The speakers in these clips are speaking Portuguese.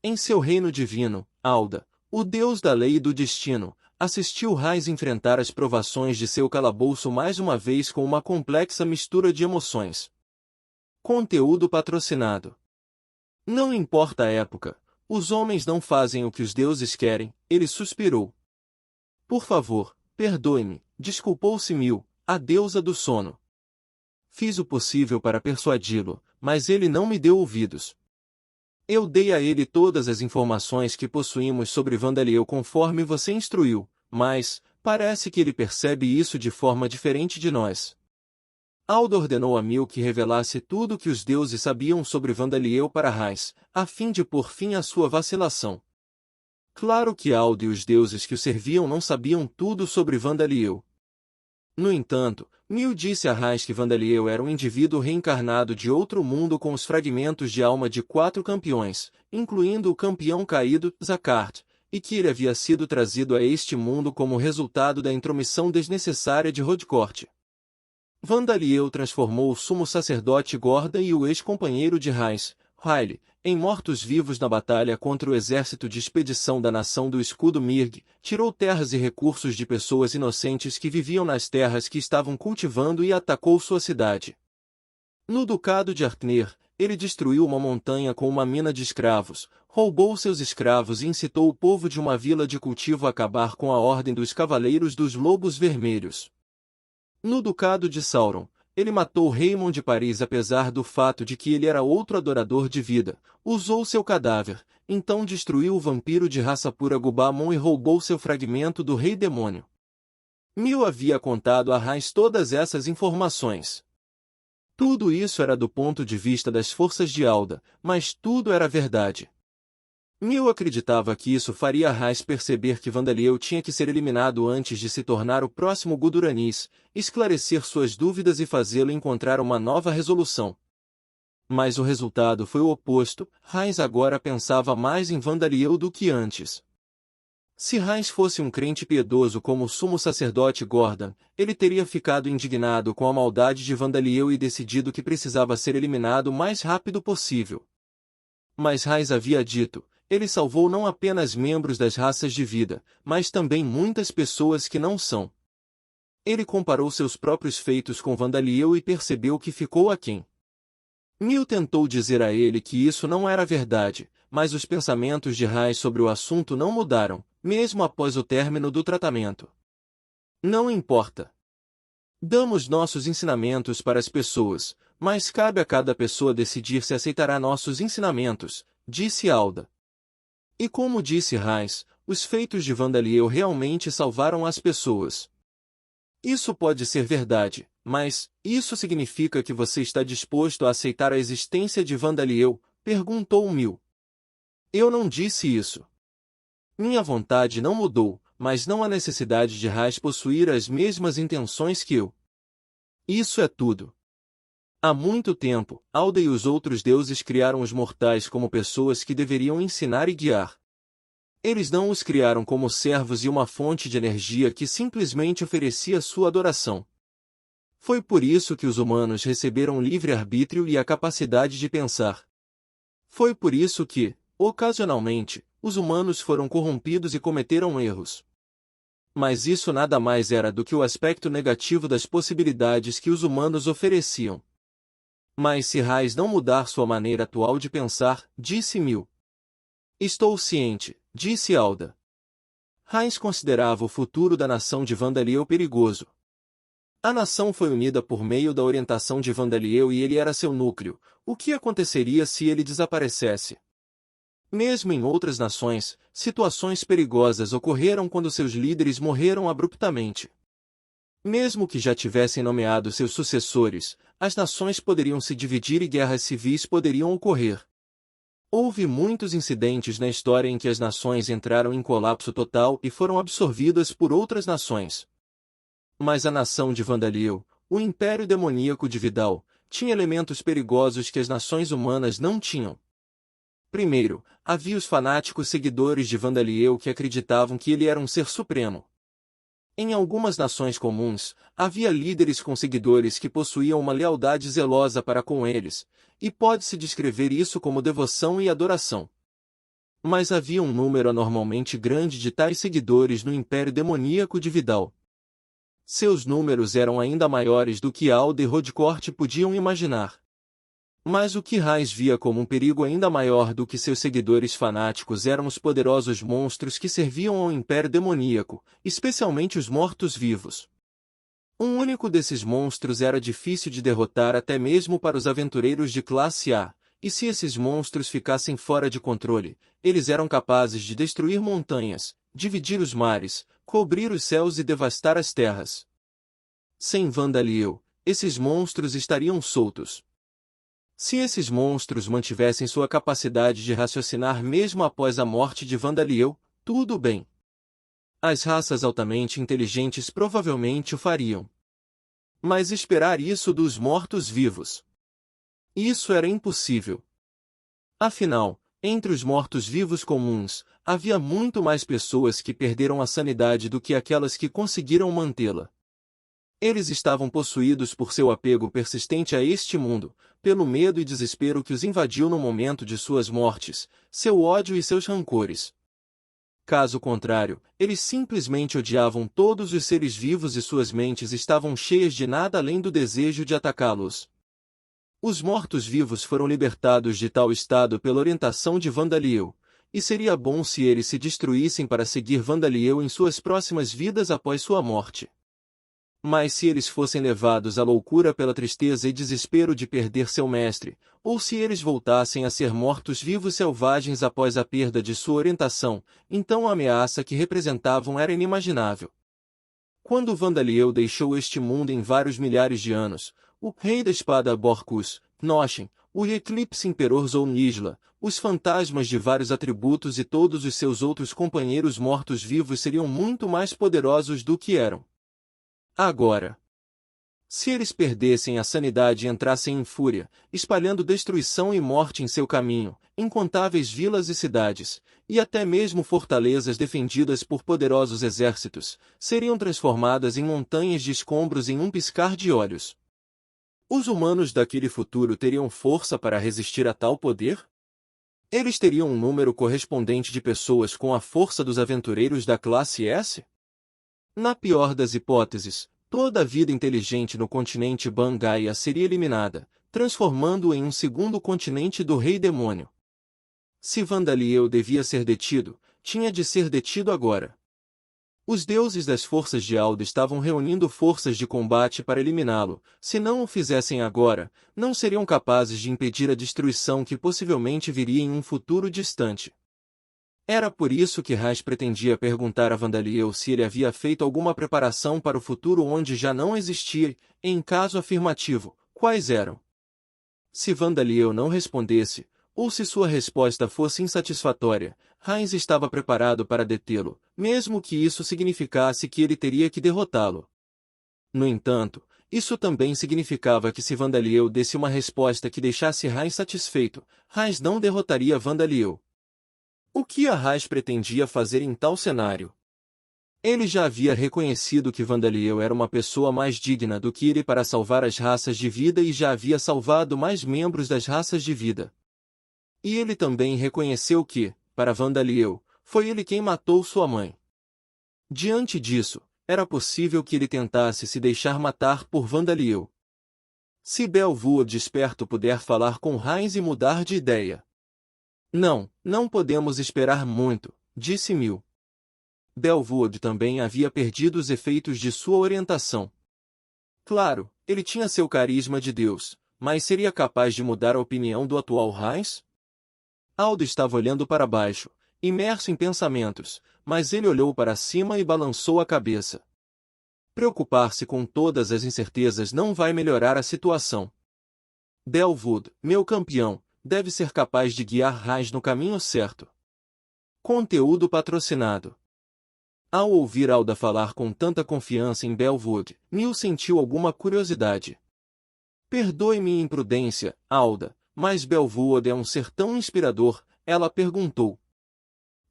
Em seu reino divino, Alda, o deus da lei e do destino, assistiu Raiz enfrentar as provações de seu calabouço mais uma vez com uma complexa mistura de emoções. Conteúdo patrocinado. Não importa a época, os homens não fazem o que os deuses querem, ele suspirou. Por favor, perdoe-me, desculpou-se Mil, a deusa do sono. Fiz o possível para persuadi-lo, mas ele não me deu ouvidos. Eu dei a ele todas as informações que possuímos sobre Vandaliel conforme você instruiu, mas, parece que ele percebe isso de forma diferente de nós. Aldo ordenou a Mil que revelasse tudo o que os deuses sabiam sobre Vandaliel para Raiz, a fim de pôr fim à sua vacilação. Claro que Aldo e os deuses que o serviam não sabiam tudo sobre Vandaliel. No entanto, Mil disse a Raiz que Vandaliel era um indivíduo reencarnado de outro mundo com os fragmentos de alma de 4 campeões, incluindo o campeão caído, Zakart, e que ele havia sido trazido a este mundo como resultado da intromissão desnecessária de Rodcourt. Vandaliel transformou o sumo sacerdote Gordon e o ex-companheiro de Raiz, Riley, em mortos-vivos na batalha contra o exército de expedição da nação do escudo Mirg, tirou terras e recursos de pessoas inocentes que viviam nas terras que estavam cultivando e atacou sua cidade. No ducado de Artner, ele destruiu uma montanha com uma mina de escravos, roubou seus escravos e incitou o povo de uma vila de cultivo a acabar com a ordem dos Cavaleiros dos Lobos Vermelhos. No ducado de Sauron, ele matou Raymond de Paris apesar do fato de que ele era outro adorador de vida, usou seu cadáver, então destruiu o vampiro de raça pura Gubamon e roubou seu fragmento do Rei Demônio. Mil havia contado a Raiz todas essas informações. Tudo isso era do ponto de vista das forças de Alda, mas tudo era verdade. Mil acreditava que isso faria Raiz perceber que Vandaliel tinha que ser eliminado antes de se tornar o próximo Guduranis, esclarecer suas dúvidas e fazê-lo encontrar uma nova resolução. Mas o resultado foi o oposto, Raiz agora pensava mais em Vandaliel do que antes. Se Raiz fosse um crente piedoso como o sumo sacerdote Gordon, ele teria ficado indignado com a maldade de Vandaliel e decidido que precisava ser eliminado o mais rápido possível. Mas Raiz havia dito, ele salvou não apenas membros das raças de vida, mas também muitas pessoas que não são. Ele comparou seus próprios feitos com Vandaliel e percebeu que ficou aquém. Mil tentou dizer a ele que isso não era verdade, mas os pensamentos de Raiz sobre o assunto não mudaram, mesmo após o término do tratamento. Não importa. Damos nossos ensinamentos para as pessoas, mas cabe a cada pessoa decidir se aceitará nossos ensinamentos, disse Alda. E como disse Raiz, os feitos de Vandaliel realmente salvaram as pessoas. Isso pode ser verdade, mas isso significa que você está disposto a aceitar a existência de Vandaliel? Perguntou Mil. Eu não disse isso. Minha vontade não mudou, mas não há necessidade de Raiz possuir as mesmas intenções que eu. Isso é tudo. Há muito tempo, Alda e os outros deuses criaram os mortais como pessoas que deveriam ensinar e guiar. Eles não os criaram como servos e uma fonte de energia que simplesmente oferecia sua adoração. Foi por isso que os humanos receberam livre-arbítrio e a capacidade de pensar. Foi por isso que, ocasionalmente, os humanos foram corrompidos e cometeram erros. Mas isso nada mais era do que o aspecto negativo das possibilidades que os humanos ofereciam. Mas se Raiz não mudar sua maneira atual de pensar, disse Mil. Estou ciente, disse Alda. Raiz considerava o futuro da nação de Vandaliel perigoso. A nação foi unida por meio da orientação de Vandaliel e ele era seu núcleo. O que aconteceria se ele desaparecesse? Mesmo em outras nações, situações perigosas ocorreram quando seus líderes morreram abruptamente. Mesmo que já tivessem nomeado seus sucessores, as nações poderiam se dividir e guerras civis poderiam ocorrer. Houve muitos incidentes na história em que as nações entraram em colapso total e foram absorvidas por outras nações. Mas a nação de Vandaliel, o império demoníaco de Vidal, tinha elementos perigosos que as nações humanas não tinham. Primeiro, havia os fanáticos seguidores de Vandaliel que acreditavam que ele era um ser supremo. Em algumas nações comuns, havia líderes com seguidores que possuíam uma lealdade zelosa para com eles, e pode-se descrever isso como devoção e adoração. Mas havia um número anormalmente grande de tais seguidores no Império Demoníaco de Vidal. Seus números eram ainda maiores do que Alda e Rodcourt podiam imaginar. Mas o que Raiz via como um perigo ainda maior do que seus seguidores fanáticos eram os poderosos monstros que serviam ao Império Demoníaco, especialmente os mortos-vivos. Um único desses monstros era difícil de derrotar até mesmo para os aventureiros de classe A, e se esses monstros ficassem fora de controle, eles eram capazes de destruir montanhas, dividir os mares, cobrir os céus e devastar as terras. Sem Vandaliel, esses monstros estariam soltos. Se esses monstros mantivessem sua capacidade de raciocinar mesmo após a morte de Vandaliel, tudo bem. As raças altamente inteligentes provavelmente o fariam. Mas esperar isso dos mortos-vivos? Isso era impossível. Afinal, entre os mortos-vivos comuns, havia muito mais pessoas que perderam a sanidade do que aquelas que conseguiram mantê-la. Eles estavam possuídos por seu apego persistente a este mundo, pelo medo e desespero que os invadiu no momento de suas mortes, seu ódio e seus rancores. Caso contrário, eles simplesmente odiavam todos os seres vivos e suas mentes estavam cheias de nada além do desejo de atacá-los. Os mortos-vivos foram libertados de tal estado pela orientação de Vandaliel, e seria bom se eles se destruíssem para seguir Vandaliel em suas próximas vidas após sua morte. Mas se eles fossem levados à loucura pela tristeza e desespero de perder seu mestre, ou se eles voltassem a ser mortos-vivos selvagens após a perda de sua orientação, então a ameaça que representavam era inimaginável. Quando Vandaliel deixou este mundo em vários milhares de anos, o Rei da Espada Borkus, Noshin, o Eclipse Imperor Zon-Isla, os fantasmas de vários atributos e todos os seus outros companheiros mortos-vivos seriam muito mais poderosos do que eram. Agora, se eles perdessem a sanidade e entrassem em fúria, espalhando destruição e morte em seu caminho, incontáveis vilas e cidades, e até mesmo fortalezas defendidas por poderosos exércitos, seriam transformadas em montanhas de escombros em um piscar de olhos. Os humanos daquele futuro teriam força para resistir a tal poder? Eles teriam um número correspondente de pessoas com a força dos aventureiros da classe S? Na pior das hipóteses, toda a vida inteligente no continente Bangaia seria eliminada, transformando-o em um segundo continente do Rei Demônio. Se Vandaliel devia ser detido, tinha de ser detido agora. Os deuses das forças de Alda estavam reunindo forças de combate para eliminá-lo. Se não o fizessem agora, não seriam capazes de impedir a destruição que possivelmente viria em um futuro distante. Era por isso que Raiz pretendia perguntar a Vandaliel se ele havia feito alguma preparação para o futuro onde já não existia, e, em caso afirmativo, quais eram. Se Vandaliel não respondesse, ou se sua resposta fosse insatisfatória, Raiz estava preparado para detê-lo, mesmo que isso significasse que ele teria que derrotá-lo. No entanto, isso também significava que se Vandaliel desse uma resposta que deixasse Raiz satisfeito, Raiz não derrotaria Vandaliel. O que a Raiz pretendia fazer em tal cenário? Ele já havia reconhecido que Vandaliel era uma pessoa mais digna do que ele para salvar as raças de vida e já havia salvado mais membros das raças de vida. E ele também reconheceu que, para Vandaliel, foi ele quem matou sua mãe. Diante disso, era possível que ele tentasse se deixar matar por Vandaliel. Se Belvood desperto puder falar com Raiz e mudar de ideia. Não podemos esperar muito, disse Mil. Belvood também havia perdido os efeitos de sua orientação. Claro, ele tinha seu carisma de Deus, mas seria capaz de mudar a opinião do atual Raiz? Aldo estava olhando para baixo, imerso em pensamentos, mas ele olhou para cima e balançou a cabeça. Preocupar-se com todas as incertezas não vai melhorar a situação. Belvood, meu campeão, deve ser capaz de guiar Raiz no caminho certo. Conteúdo patrocinado. Ao ouvir Alda falar com tanta confiança em Belvood, Mil sentiu alguma curiosidade. Perdoe-me a imprudência, Alda, mas Belvood é um ser tão inspirador, ela perguntou.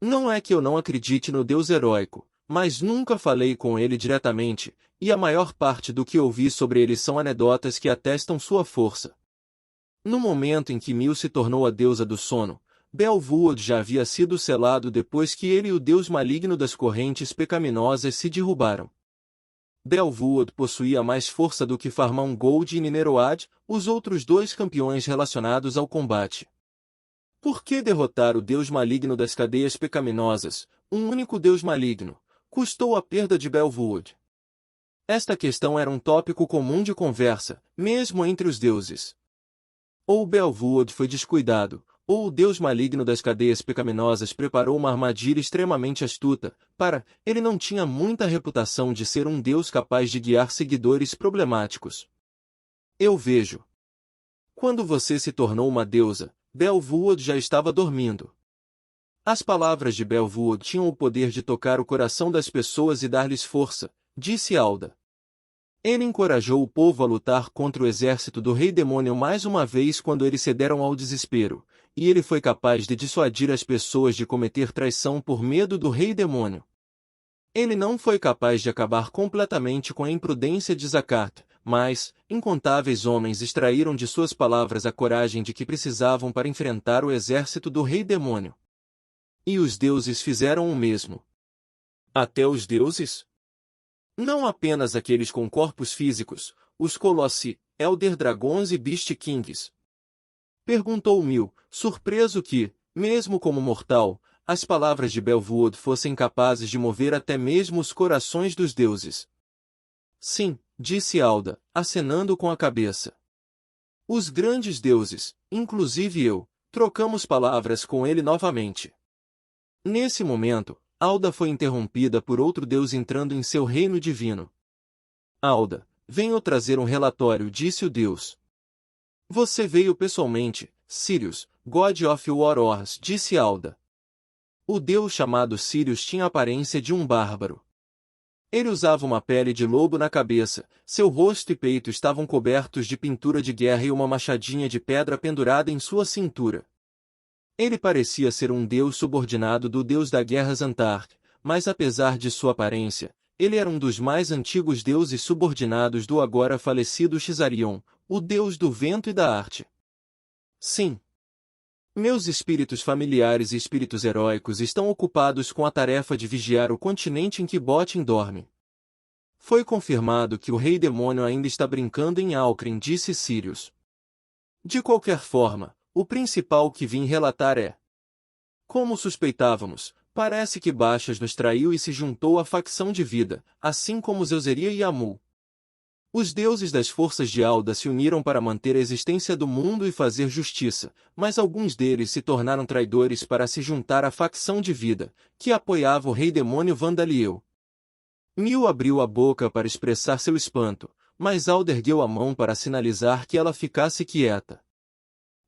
Não é que eu não acredite no Deus heróico, mas nunca falei com ele diretamente, e a maior parte do que ouvi sobre ele são anedotas que atestam sua força. No momento em que Mil se tornou a deusa do sono, Belvood já havia sido selado depois que ele e o deus maligno das correntes pecaminosas se derrubaram. Belvood possuía mais força do que Farmão Gold e Nineroad, os outros dois campeões relacionados ao combate. Por que derrotar o deus maligno das cadeias pecaminosas, um único deus maligno, custou a perda de Belvood? Esta questão era um tópico comum de conversa, mesmo entre os deuses. Ou Belvood foi descuidado, ou o deus maligno das cadeias pecaminosas preparou uma armadilha extremamente astuta, ele não tinha muita reputação de ser um deus capaz de guiar seguidores problemáticos. Eu vejo. Quando você se tornou uma deusa, Belvood já estava dormindo. As palavras de Belvood tinham o poder de tocar o coração das pessoas e dar-lhes força, disse Alda. Ele encorajou o povo a lutar contra o exército do Rei Demônio mais uma vez quando eles cederam ao desespero, e ele foi capaz de dissuadir as pessoas de cometer traição por medo do Rei Demônio. Ele não foi capaz de acabar completamente com a imprudência de Zakat, mas incontáveis homens extraíram de suas palavras a coragem de que precisavam para enfrentar o exército do Rei Demônio. E os deuses fizeram o mesmo. Até os deuses? Não apenas aqueles com corpos físicos, os Colossi, Elder Dragons e Beast Kings. Perguntou Mil, surpreso que, mesmo como mortal, as palavras de Belvood fossem capazes de mover até mesmo os corações dos deuses. Sim, disse Alda, acenando com a cabeça. Os grandes deuses, inclusive eu, trocamos palavras com ele novamente. Nesse momento, Alda foi interrompida por outro deus entrando em seu reino divino. Alda, venho trazer um relatório, disse o deus. Você veio pessoalmente, Sirius, God of War, disse Alda. O deus chamado Sirius tinha a aparência de um bárbaro. Ele usava uma pele de lobo na cabeça, seu rosto e peito estavam cobertos de pintura de guerra e uma machadinha de pedra pendurada em sua cintura. Ele parecia ser um deus subordinado do deus da guerra Xantark, mas apesar de sua aparência, ele era um dos mais antigos deuses subordinados do agora falecido Xizarion, o deus do vento e da arte. Sim. Meus espíritos familiares e espíritos heróicos estão ocupados com a tarefa de vigiar o continente em que Botin dorme. Foi confirmado que o Rei Demônio ainda está brincando em Alcren, disse Sirius. De qualquer forma, o principal que vim relatar é: como suspeitávamos, parece que Baixas nos traiu e se juntou à facção de vida, assim como Zeuseria e Amul. Os deuses das forças de Alda se uniram para manter a existência do mundo e fazer justiça, mas alguns deles se tornaram traidores para se juntar à facção de vida, que apoiava o Rei Demônio Vandaliel. Mil abriu a boca para expressar seu espanto, mas Alda ergueu a mão para sinalizar que ela ficasse quieta.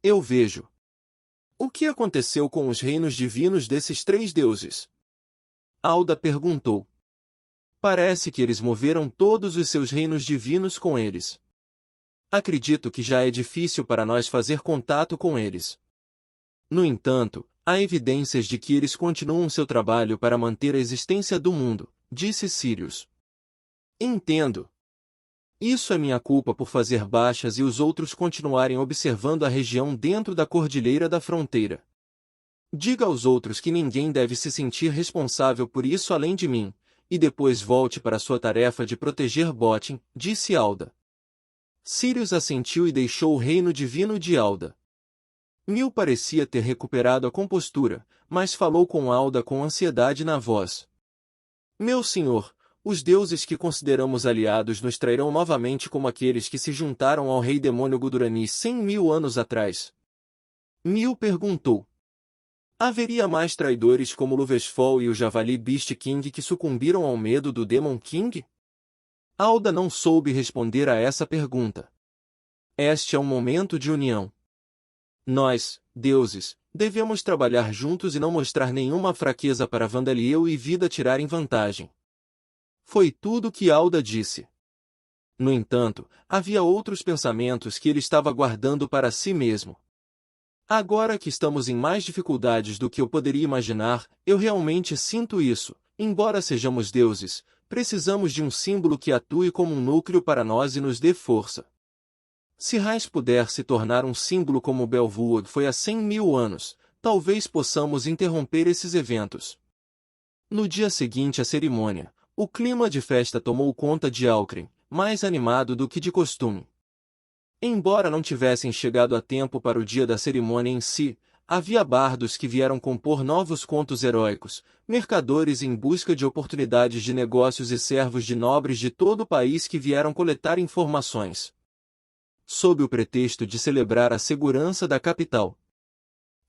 Eu vejo. O que aconteceu com os reinos divinos desses três deuses? Alda perguntou. Parece que eles moveram todos os seus reinos divinos com eles. Acredito que já é difícil para nós fazer contato com eles. No entanto, há evidências de que eles continuam seu trabalho para manter a existência do mundo, disse Sirius. Entendo. Isso é minha culpa por fazer Baixas e os outros continuarem observando a região dentro da Cordilheira da Fronteira. Diga aos outros que ninguém deve se sentir responsável por isso além de mim, e depois volte para sua tarefa de proteger Botin, disse Alda. Sirius assentiu e deixou o reino divino de Alda. Mil parecia ter recuperado a compostura, mas falou com Alda com ansiedade na voz. Meu senhor, os deuses que consideramos aliados nos trairão novamente como aqueles que se juntaram ao rei demônio Gudurani 100.000 anos atrás. Mil perguntou. Haveria mais traidores como Luvesfol e o Javali Beast King que sucumbiram ao medo do Demon King? Alda não soube responder a essa pergunta. Este é um momento de união. Nós, deuses, devemos trabalhar juntos e não mostrar nenhuma fraqueza para Vandaliel e Vida tirarem vantagem. Foi tudo que Alda disse. No entanto, havia outros pensamentos que ele estava guardando para si mesmo. Agora que estamos em mais dificuldades do que eu poderia imaginar, eu realmente sinto isso. Embora sejamos deuses, precisamos de um símbolo que atue como um núcleo para nós e nos dê força. Se Raiz puder se tornar um símbolo como Belvood foi há 100.000 anos, Talvez possamos interromper esses eventos. No dia seguinte à cerimônia, o clima de festa tomou conta de Alcren, mais animado do que de costume. Embora não tivessem chegado a tempo para o dia da cerimônia em si, havia bardos que vieram compor novos contos heróicos, mercadores em busca de oportunidades de negócios e servos de nobres de todo o país que vieram coletar informações, sob o pretexto de celebrar a segurança da capital.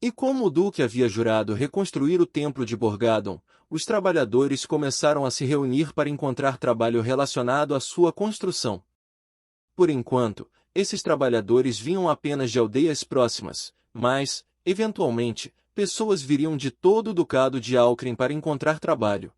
E como o duque havia jurado reconstruir o templo de Borgadon, os trabalhadores começaram a se reunir para encontrar trabalho relacionado à sua construção. Por enquanto, esses trabalhadores vinham apenas de aldeias próximas, mas, eventualmente, pessoas viriam de todo o ducado de Alcren para encontrar trabalho.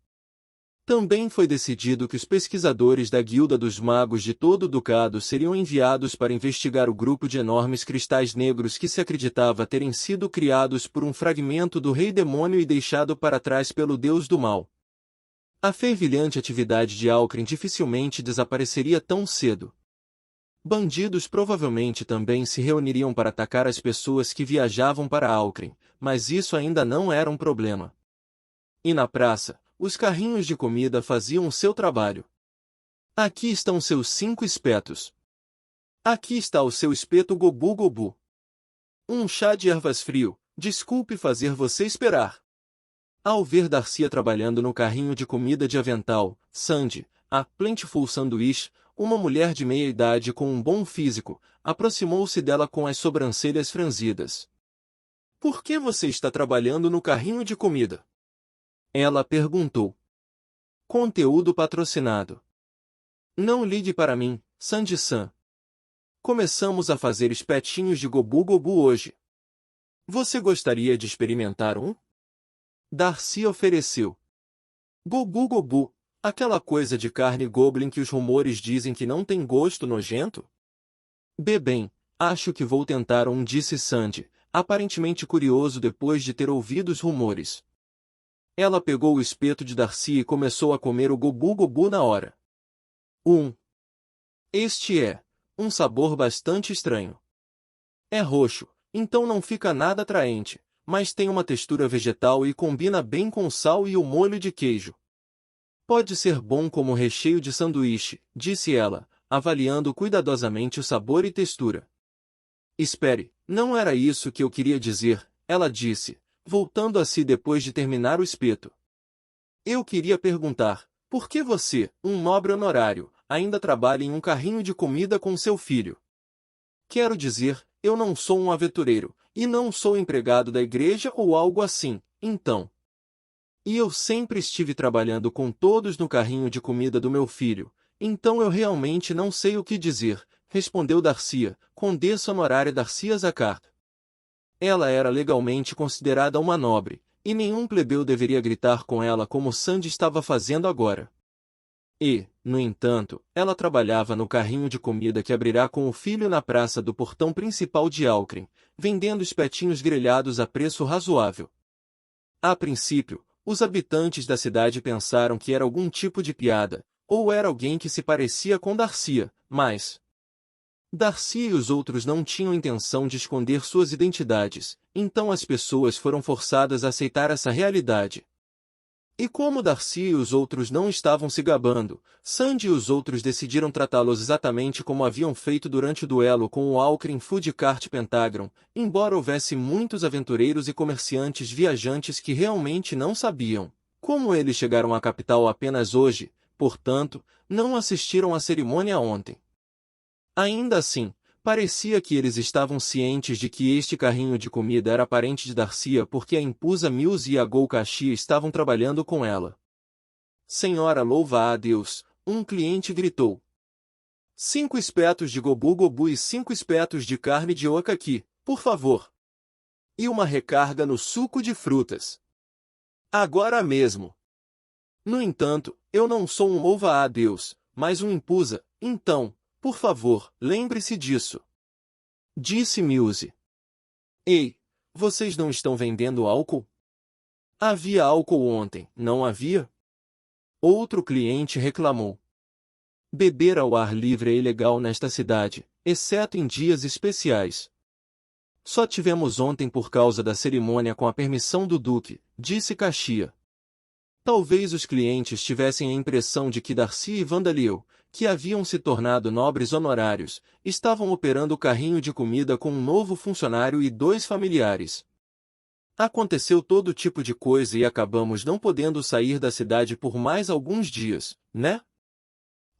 Também foi decidido que os pesquisadores da Guilda dos Magos de todo o ducado seriam enviados para investigar o grupo de enormes cristais negros que se acreditava terem sido criados por um fragmento do Rei Demônio e deixado para trás pelo Deus do Mal. A fervilhante atividade de Alcren dificilmente desapareceria tão cedo. Bandidos provavelmente também se reuniriam para atacar as pessoas que viajavam para Alcren, mas isso ainda não era um problema. E na praça, os carrinhos de comida faziam o seu trabalho. Aqui estão seus 5 espetos. Aqui está o seu espeto Gobu Gobu. Um chá de ervas frio, desculpe fazer você esperar. Ao ver Darcia trabalhando no carrinho de comida de avental, Sandy, a Plentiful Sandwich, uma mulher de meia idade com um bom físico, aproximou-se dela com as sobrancelhas franzidas. Por que você está trabalhando no carrinho de comida? Ela perguntou. Conteúdo patrocinado. Não ligue para mim, Sandy-san. Começamos a fazer espetinhos de Gobu Gobu hoje. Você gostaria de experimentar um? Darcy ofereceu. Gobu Gobu, aquela coisa de carne goblin que os rumores dizem que não tem gosto nojento? Bem, acho que vou tentar um, disse Sandy, aparentemente curioso depois de ter ouvido os rumores. Ela pegou o espeto de Darcy e começou a comer o Gobu Gobu na hora. Este é um sabor bastante estranho. É roxo, então não fica nada atraente, mas tem uma textura vegetal e combina bem com o sal e o molho de queijo. Pode ser bom como recheio de sanduíche, disse ela, avaliando cuidadosamente o sabor e textura. Espere, não era isso que eu queria dizer, ela disse, voltando a si depois de terminar o espeto. Eu queria perguntar, por que você, um nobre honorário, ainda trabalha em um carrinho de comida com seu filho? Quero dizer, eu não sou um aventureiro, e não sou empregado da igreja ou algo assim, então. E eu sempre estive trabalhando com todos no carrinho de comida do meu filho, então eu realmente não sei o que dizer, respondeu Darcia, condessa honorária Darcia Zacart. Ela era legalmente considerada uma nobre, e nenhum plebeu deveria gritar com ela como Sandy estava fazendo agora. E, no entanto, ela trabalhava no carrinho de comida que abrirá com o filho na praça do portão principal de Alcren, vendendo espetinhos grelhados a preço razoável. A princípio, os habitantes da cidade pensaram que era algum tipo de piada, ou era alguém que se parecia com Darcia, mas Darcy e os outros não tinham intenção de esconder suas identidades, então as pessoas foram forçadas a aceitar essa realidade. E como Darcy e os outros não estavam se gabando, Sandy e os outros decidiram tratá-los exatamente como haviam feito durante o duelo com o Alcren Food Cart Pentagron, embora houvesse muitos aventureiros e comerciantes viajantes que realmente não sabiam como eles chegaram à capital apenas hoje, portanto, não assistiram à cerimônia ontem. Ainda assim, parecia que eles estavam cientes de que este carrinho de comida era parente de Darcia porque a Impusa Mills e a Golcaxi estavam trabalhando com ela. Senhora, louva a Deus, um cliente gritou. 5 espetos de Gobu Gobu e 5 espetos de carne de oca aqui, por favor. E uma recarga no suco de frutas. Agora mesmo. No entanto, eu não sou um louva a Deus, mas um Impusa, então, por favor, lembre-se disso. Disse Mills. Ei, vocês não estão vendendo álcool? Havia álcool ontem, não havia? Outro cliente reclamou. Beber ao ar livre é ilegal nesta cidade, exceto em dias especiais. Só tivemos ontem por causa da cerimônia com a permissão do Duque, disse Caxia. Talvez os clientes tivessem a impressão de que Darcy e Vandaliel, que haviam se tornado nobres honorários, estavam operando o carrinho de comida com um novo funcionário e 2 familiares. Aconteceu todo tipo de coisa e acabamos não podendo sair da cidade por mais alguns dias, né?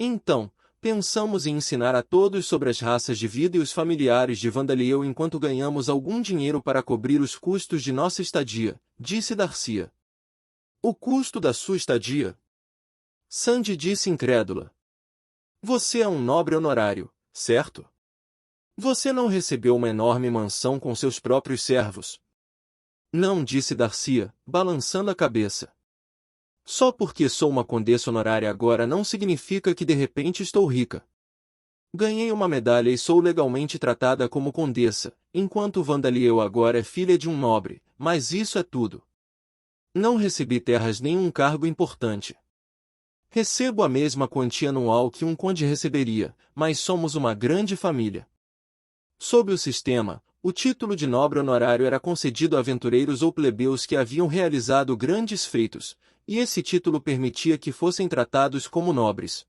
Então, pensamos em ensinar a todos sobre as raças de vida e os familiares de Vandaliel enquanto ganhamos algum dinheiro para cobrir os custos de nossa estadia, disse Darcy. O custo da sua estadia? Sandy disse incrédula. Você é um nobre honorário, certo? Você não recebeu uma enorme mansão com seus próprios servos? Não, disse Darcy, balançando a cabeça. Só porque sou uma condessa honorária agora não significa que de repente estou rica. Ganhei uma medalha e sou legalmente tratada como condessa, enquanto Vandaliel agora é filha de um nobre, mas isso é tudo. Não recebi terras nem um cargo importante. Recebo a mesma quantia anual que um conde receberia, mas somos uma grande família. Sob o sistema, o título de nobre honorário era concedido a aventureiros ou plebeus que haviam realizado grandes feitos, e esse título permitia que fossem tratados como nobres.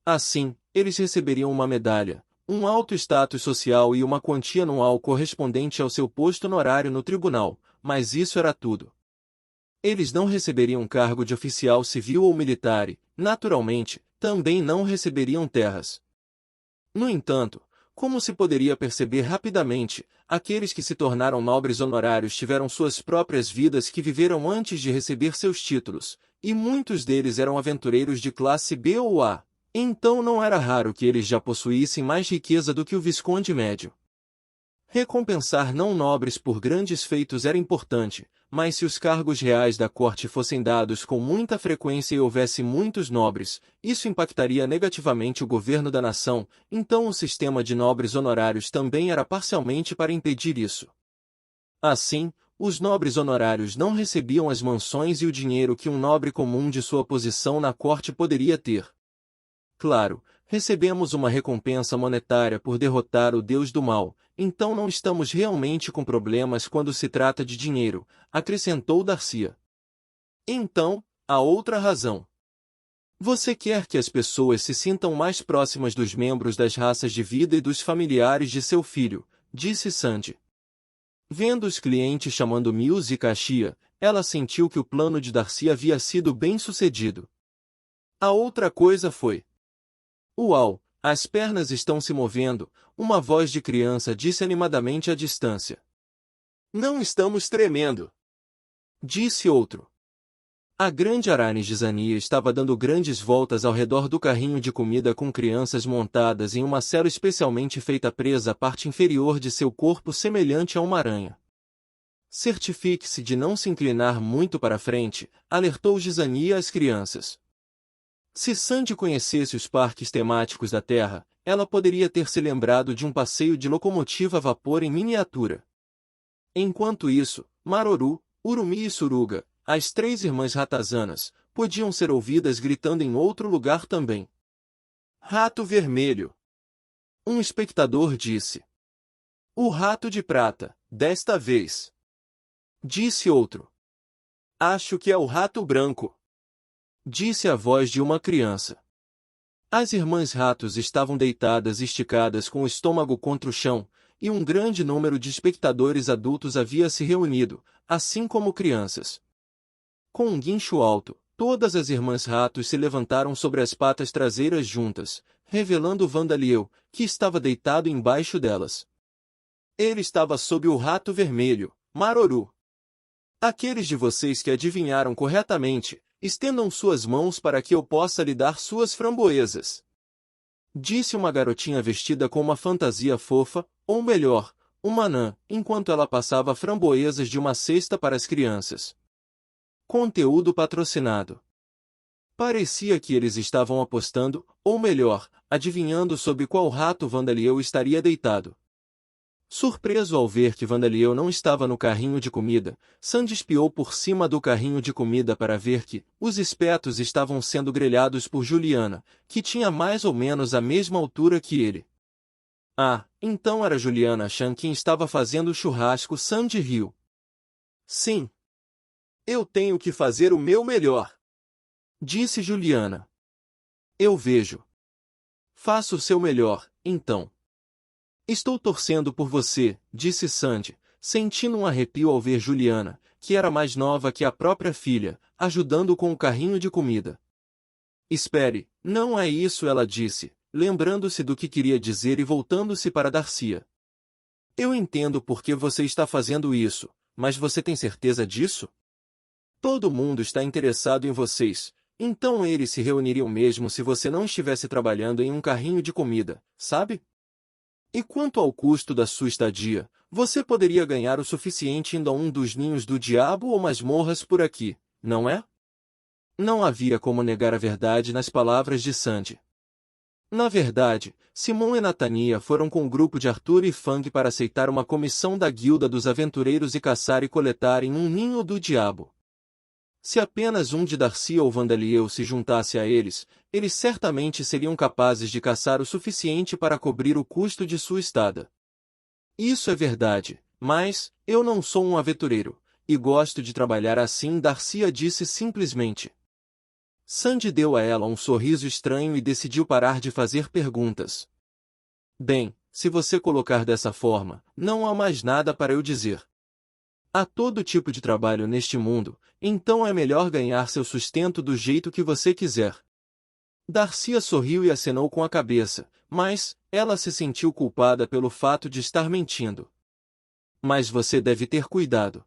Assim, eles receberiam uma medalha, um alto status social e uma quantia anual correspondente ao seu posto honorário no tribunal, mas isso era tudo. Eles não receberiam cargo de oficial civil ou militar e, naturalmente, também não receberiam terras. No entanto, como se poderia perceber rapidamente, aqueles que se tornaram nobres honorários tiveram suas próprias vidas que viveram antes de receber seus títulos, e muitos deles eram aventureiros de classe B ou A. Então não era raro que eles já possuíssem mais riqueza do que o visconde médio. Recompensar não nobres por grandes feitos era importante, mas se os cargos reais da corte fossem dados com muita frequência e houvesse muitos nobres, isso impactaria negativamente o governo da nação, então o sistema de nobres honorários também era parcialmente para impedir isso. Assim, os nobres honorários não recebiam as mansões e o dinheiro que um nobre comum de sua posição na corte poderia ter. Claro, recebemos uma recompensa monetária por derrotar o Deus do Mal, então não estamos realmente com problemas quando se trata de dinheiro, acrescentou Darcy. Então, há outra razão. Você quer que as pessoas se sintam mais próximas dos membros das raças de vida e dos familiares de seu filho, disse Sandy. Vendo os clientes chamando Mills e Caxia, ela sentiu que o plano de Darcy havia sido bem sucedido. A outra coisa foi: uau, as pernas estão se movendo, uma voz de criança disse animadamente à distância. Não estamos tremendo, disse outro. A grande Aranis de Zania estava dando grandes voltas ao redor do carrinho de comida com crianças montadas em uma cela especialmente feita presa à parte inferior de seu corpo semelhante a uma aranha. Certifique-se de não se inclinar muito para frente, alertou Gizania às crianças. Se Sandy conhecesse os parques temáticos da Terra, ela poderia ter se lembrado de um passeio de locomotiva a vapor em miniatura. Enquanto isso, Maroru, Urumi e Suruga, as 3 irmãs ratazanas, podiam ser ouvidas gritando em outro lugar também. Rato vermelho! Um espectador disse. O rato de prata, desta vez. Disse outro. Acho que é o rato branco. Disse a voz de uma criança. As irmãs ratos estavam deitadas e esticadas com o estômago contra o chão, e um grande número de espectadores adultos havia se reunido, assim como crianças. Com um guincho alto, todas as irmãs ratos se levantaram sobre as patas traseiras juntas, revelando Vandaliel, que estava deitado embaixo delas. Ele estava sob o rato vermelho, Maroru. Aqueles de vocês que adivinharam corretamente, estendam suas mãos para que eu possa lhe dar suas framboesas. Disse uma garotinha vestida com uma fantasia fofa, ou melhor, uma anã, enquanto ela passava framboesas de uma cesta para as crianças. Conteúdo patrocinado. Parecia que eles estavam apostando, ou melhor, adivinhando sob qual rato Vandaliel estaria deitado. Surpreso ao ver que Vandaliel não estava no carrinho de comida, Sandy espiou por cima do carrinho de comida para ver que os espetos estavam sendo grelhados por Juliana, que tinha mais ou menos a mesma altura que ele. Ah, então era Juliana Chan quem estava fazendo o churrasco. Sandy riu. Sim. Eu tenho que fazer o meu melhor, disse Juliana. Eu vejo. Faça o seu melhor, então. Estou torcendo por você, disse Sandy, sentindo um arrepio ao ver Juliana, que era mais nova que a própria filha, ajudando com o carrinho de comida. Espere, não é isso, ela disse, lembrando-se do que queria dizer e voltando-se para Darcia. Eu entendo por que você está fazendo isso, mas você tem certeza disso? Todo mundo está interessado em vocês, então eles se reuniriam mesmo se você não estivesse trabalhando em um carrinho de comida, sabe? E quanto ao custo da sua estadia, você poderia ganhar o suficiente indo a um dos ninhos do diabo ou masmorras por aqui, não é? Não havia como negar a verdade nas palavras de Sandy. Na verdade, Simon e Natania foram com o grupo de Arthur e Fang para aceitar uma comissão da Guilda dos Aventureiros e caçar e coletar em um ninho do diabo. Se apenas um de Darcy ou Vandaliel se juntasse a eles, eles certamente seriam capazes de caçar o suficiente para cobrir o custo de sua estada. Isso é verdade, mas eu não sou um aventureiro, e gosto de trabalhar assim, Darcy disse simplesmente. Sandy deu a ela um sorriso estranho e decidiu parar de fazer perguntas. Bem, se você colocar dessa forma, não há mais nada para eu dizer. Há todo tipo de trabalho neste mundo, então é melhor ganhar seu sustento do jeito que você quiser. Darcy sorriu e acenou com a cabeça, mas ela se sentiu culpada pelo fato de estar mentindo. Mas você deve ter cuidado.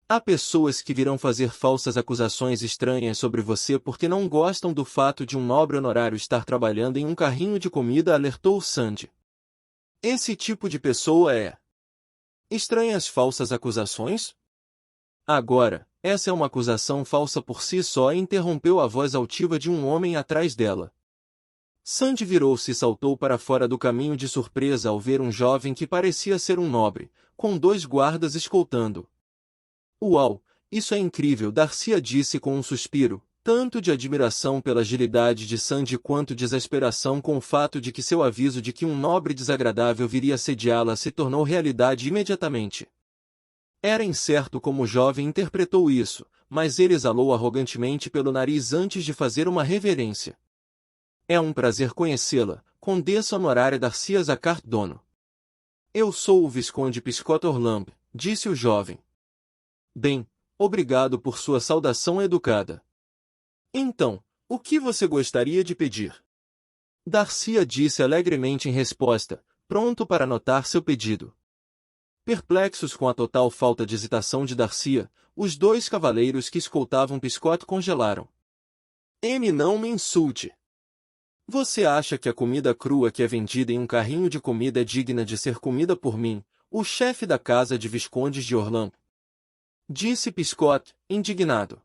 Há pessoas que virão fazer falsas acusações estranhas sobre você porque não gostam do fato de um nobre honorário estar trabalhando em um carrinho de comida, alertou Sandy. Esse tipo de pessoa é... Estranhas falsas acusações? Agora, essa é uma acusação falsa por si só, interrompeu a voz altiva de um homem atrás dela. Sandy virou-se e saltou para fora do caminho de surpresa ao ver um jovem que parecia ser um nobre, com 2 guardas escoltando. Uau, isso é incrível, Darcy disse com um suspiro, tanto de admiração pela agilidade de Sandy quanto de exasperação com o fato de que seu aviso de que um nobre desagradável viria assediá-la se tornou realidade imediatamente. Era incerto como o jovem interpretou isso, mas ele exalou arrogantemente pelo nariz antes de fazer uma reverência. É um prazer conhecê-la, Condessa Honorária Darcy Cardono. Eu sou o Visconde Piscot Orlamb, disse o jovem. Bem, obrigado por sua saudação educada. Então, o que você gostaria de pedir? Darcy disse alegremente em resposta, pronto para anotar seu pedido. Perplexos com a total falta de hesitação de Darcy, os 2 cavaleiros que escoltavam Piscot congelaram. Não me insulte. Você acha que a comida crua que é vendida em um carrinho de comida é digna de ser comida por mim, o chefe da casa de Viscondes de Orlamb? Disse Piscot, indignado.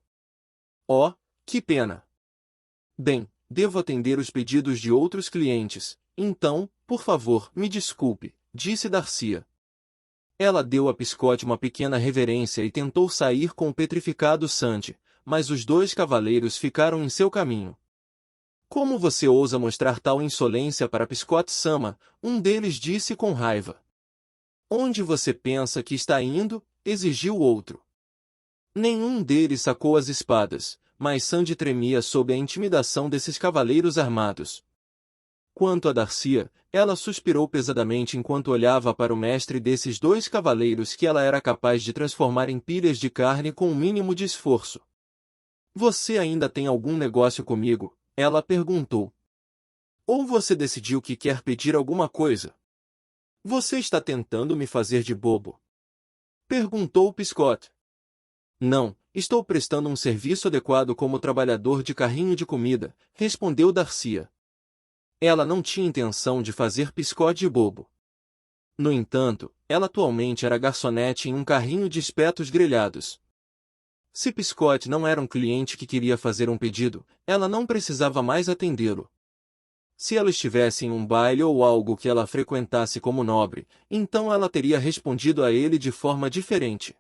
Oh, que pena. Bem, devo atender os pedidos de outros clientes, então, por favor, me desculpe, disse Darcy. Ela deu a Piscot uma pequena reverência e tentou sair com o petrificado Sandy, mas os 2 cavaleiros ficaram em seu caminho. Como você ousa mostrar tal insolência para Piscot-sama? Um deles disse com raiva. Onde você pensa que está indo? Exigiu o outro. Nenhum deles sacou as espadas, mas Sandy tremia sob a intimidação desses cavaleiros armados. Quanto a Darcy, ela suspirou pesadamente enquanto olhava para o mestre desses 2 cavaleiros que ela era capaz de transformar em pilhas de carne com o mínimo de esforço. Você ainda tem algum negócio comigo? Ela perguntou. Ou você decidiu que quer pedir alguma coisa? Você está tentando me fazer de bobo? Perguntou Piscot. Não, estou prestando um serviço adequado como trabalhador de carrinho de comida, respondeu Darcy. Ela não tinha intenção de fazer Piscot de bobo. No entanto, ela atualmente era garçonete em um carrinho de espetos grelhados. Se Piscot não era um cliente que queria fazer um pedido, ela não precisava mais atendê-lo. Se ela estivesse em um baile ou algo que ela frequentasse como nobre, então ela teria respondido a ele de forma diferente.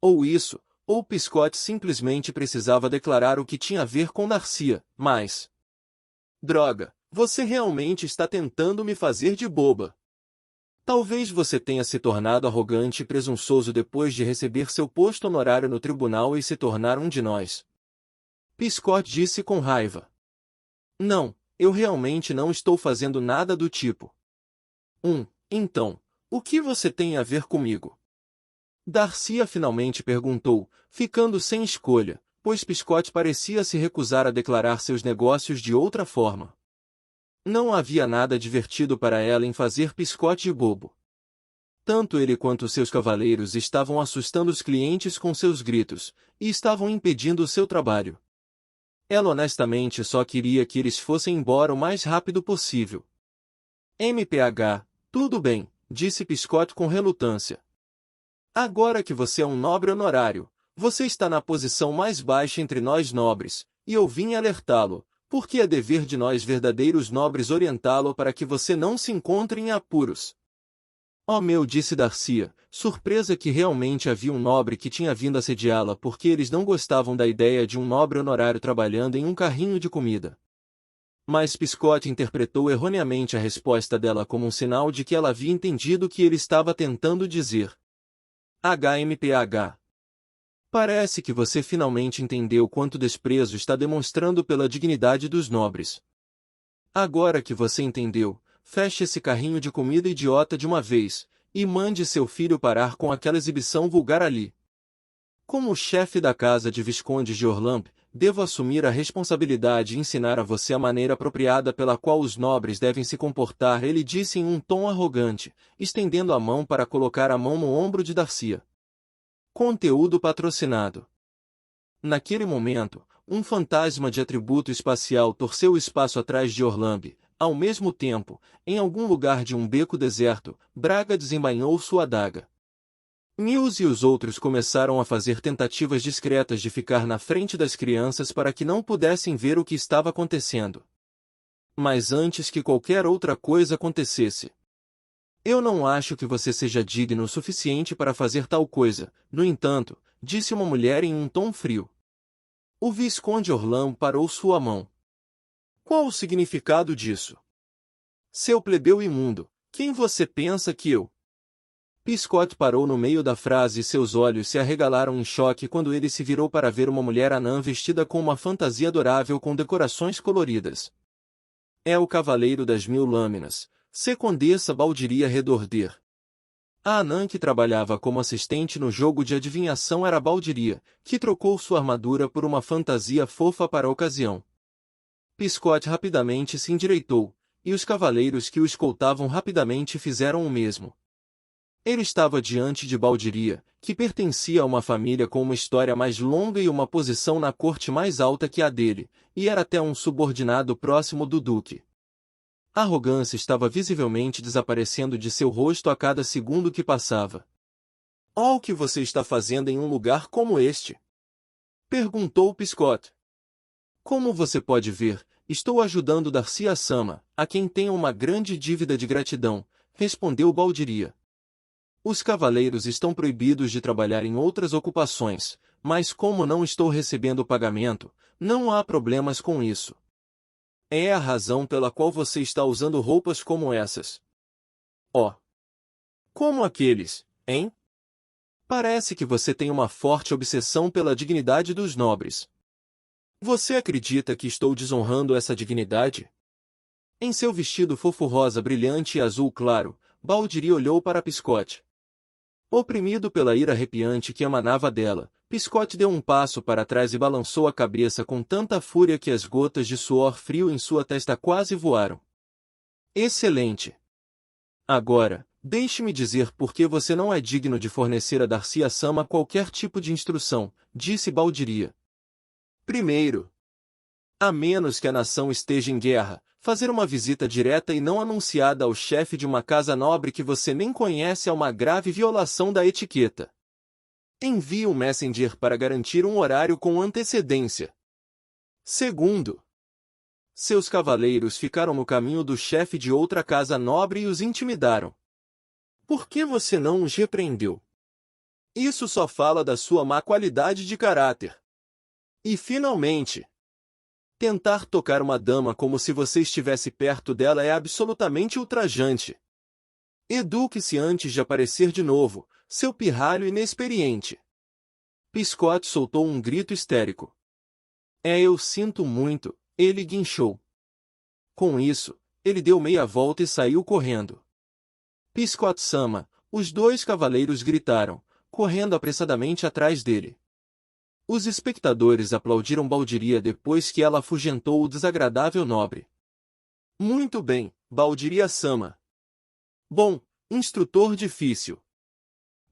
Ou isso, ou Piscot simplesmente precisava declarar o que tinha a ver com Darcy, mas... Droga, Você realmente está tentando me fazer de boba. Talvez você tenha se tornado arrogante e presunçoso depois de receber seu posto honorário no tribunal e se tornar um de nós. Piscott disse com raiva. Não, eu realmente não estou fazendo nada do tipo. Então, o que você tem a ver comigo? Darcia finalmente perguntou, ficando sem escolha, pois Piscott parecia se recusar a declarar seus negócios de outra forma. Não havia nada divertido para ela em fazer Piscott de bobo. Tanto ele quanto seus cavaleiros estavam assustando os clientes com seus gritos, e estavam impedindo o seu trabalho. Ela honestamente só queria que eles fossem embora o mais rápido possível. MPH, tudo bem, disse Piscott com relutância. Agora que você é um nobre honorário, você está na posição mais baixa entre nós nobres, e eu vim alertá-lo, porque é dever de nós verdadeiros nobres orientá-lo para que você não se encontre em apuros. Oh meu, disse Darcia, surpresa que realmente havia um nobre que tinha vindo assediá-la porque eles não gostavam da ideia de um nobre honorário trabalhando em um carrinho de comida. Mas Piscott interpretou erroneamente a resposta dela como um sinal de que ela havia entendido o que ele estava tentando dizer. HMPH. Parece que você finalmente entendeu quanto desprezo está demonstrando pela dignidade dos nobres. Agora que você entendeu, feche esse carrinho de comida idiota de uma vez, e mande seu filho parar com aquela exibição vulgar ali. Como chefe da casa de Visconde de Orlamp, devo assumir a responsabilidade e ensinar a você a maneira apropriada pela qual os nobres devem se comportar, ele disse em um tom arrogante, estendendo a mão para colocar a mão no ombro de Darcia. Conteúdo patrocinado. Naquele momento, um fantasma de atributo espacial torceu o espaço atrás de Orlamp. Ao mesmo tempo, em algum lugar de um beco deserto, Braga desembainhou sua adaga. Mills e os outros começaram a fazer tentativas discretas de ficar na frente das crianças para que não pudessem ver o que estava acontecendo. Mas antes que qualquer outra coisa acontecesse, eu não acho que você seja digno o suficiente para fazer tal coisa, no entanto, disse uma mulher em um tom frio. O Visconde Orlamp parou sua mão. Qual o significado disso? Seu plebeu imundo, quem você pensa que eu? Piscott parou no meio da frase e seus olhos se arregalaram em choque quando ele se virou para ver uma mulher anã vestida com uma fantasia adorável com decorações coloridas. É o Cavaleiro das Mil Lâminas, Condessa Baldiria Redorder. A anã que trabalhava como assistente no jogo de adivinhação era Baldiria, que trocou sua armadura por uma fantasia fofa para a ocasião. Piscott rapidamente se endireitou, e os cavaleiros que o escoltavam rapidamente fizeram o mesmo. Ele estava diante de Baldiria, que pertencia a uma família com uma história mais longa e uma posição na corte mais alta que a dele, e era até um subordinado próximo do duque. A arrogância estava visivelmente desaparecendo de seu rosto a cada segundo que passava. Oh, o que você está fazendo em um lugar como este? Perguntou Piscott. Como você pode ver, estou ajudando Darcia Sama, a quem tenho uma grande dívida de gratidão, respondeu Baldiria. Os cavaleiros estão proibidos de trabalhar em outras ocupações, mas como não estou recebendo pagamento, não há problemas com isso. É a razão pela qual você está usando roupas como essas. Oh! Como aqueles, hein? Parece que você tem uma forte obsessão pela dignidade dos nobres. Você acredita que estou desonrando essa dignidade? Em seu vestido fofo rosa brilhante e azul claro, Baldiria olhou para Piscott. Oprimido pela ira arrepiante que emanava dela, Piscott deu um passo para trás e balançou a cabeça com tanta fúria que as gotas de suor frio em sua testa quase voaram. Excelente! Agora, deixe-me dizer por que você não é digno de fornecer a Darcia Sama qualquer tipo de instrução, disse Baldiria. Primeiro, a menos que a nação esteja em guerra, fazer uma visita direta e não anunciada ao chefe de uma casa nobre que você nem conhece é uma grave violação da etiqueta. Envie um messenger para garantir um horário com antecedência. Segundo, seus cavaleiros ficaram no caminho do chefe de outra casa nobre e os intimidaram. Por que você não os repreendeu? Isso só fala da sua má qualidade de caráter. E finalmente, Tentar tocar uma dama como se você estivesse perto dela é absolutamente ultrajante. Eduque-se antes de aparecer de novo, seu pirralho inexperiente. Piscott soltou um grito histérico. Eu sinto muito, ele guinchou. Com isso, ele deu meia volta e saiu correndo. Piscott-sama, os dois cavaleiros gritaram, correndo apressadamente atrás dele. Os espectadores aplaudiram Baldiria depois que ela afugentou o desagradável nobre. Muito bem, Baldiria-sama. Bom, instrutor difícil.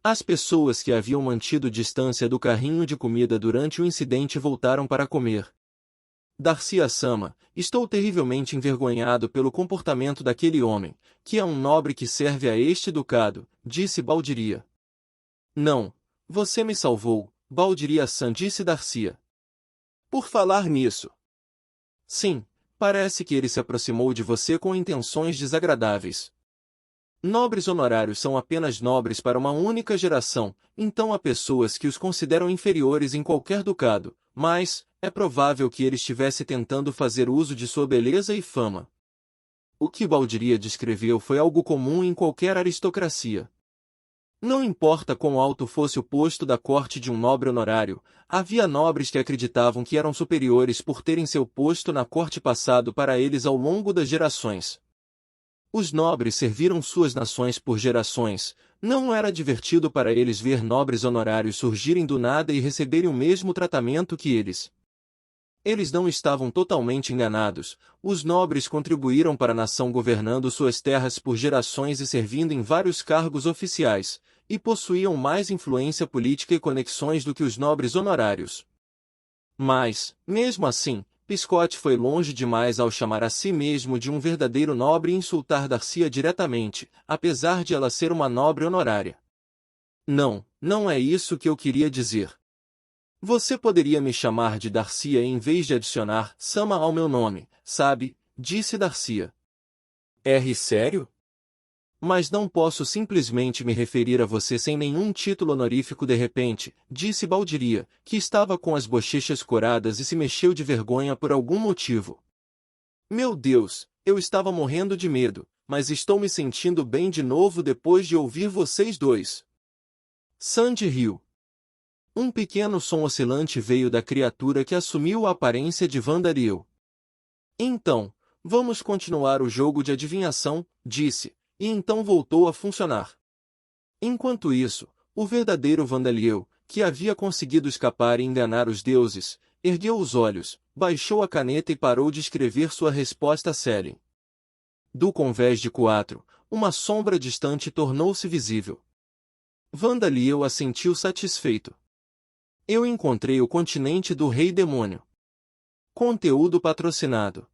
As pessoas que haviam mantido distância do carrinho de comida durante o incidente voltaram para comer. Darcia-sama, estou terrivelmente envergonhado pelo comportamento daquele homem, que é um nobre que serve a este ducado, disse Baldiria. Não, você me salvou, Baldiria-san, disse Darcia. Por falar nisso. Sim, parece que ele se aproximou de você com intenções desagradáveis. Nobres honorários são apenas nobres para uma única geração, então há pessoas que os consideram inferiores em qualquer ducado, mas é provável que ele estivesse tentando fazer uso de sua beleza e fama. O que Baldiria descreveu foi algo comum em qualquer aristocracia. Não importa quão alto fosse o posto da corte de um nobre honorário, havia nobres que acreditavam que eram superiores por terem seu posto na corte passado para eles ao longo das gerações. Os nobres serviram suas nações por gerações, não era divertido para eles ver nobres honorários surgirem do nada e receberem o mesmo tratamento que eles. Eles não estavam totalmente enganados, os nobres contribuíram para a nação governando suas terras por gerações e servindo em vários cargos oficiais, e possuíam mais influência política e conexões do que os nobres honorários. Mas, mesmo assim, Piscott foi longe demais ao chamar a si mesmo de um verdadeiro nobre e insultar Darcia diretamente, apesar de ela ser uma nobre honorária. Não, não é isso que eu queria dizer. Você poderia me chamar de Darcia em vez de adicionar Sama ao meu nome, sabe? Disse Darcia. Sério? Mas não posso simplesmente me referir a você sem nenhum título honorífico de repente, disse Baldiria, que estava com as bochechas coradas e se mexeu de vergonha por algum motivo. Meu Deus, eu estava morrendo de medo, mas estou me sentindo bem de novo depois de ouvir vocês dois. Sandy riu. Um pequeno som oscilante veio da criatura que assumiu a aparência de Vandariel. Então, vamos continuar o jogo de adivinhação, disse. E então voltou a funcionar. Enquanto isso, o verdadeiro Vandaliel, que havia conseguido escapar e enganar os deuses, ergueu os olhos, baixou a caneta e parou de escrever sua resposta a Selen. Do convés de 4, uma sombra distante tornou-se visível. Vandaliel assentiu satisfeito. Eu encontrei o continente do Rei Demônio. Conteúdo patrocinado.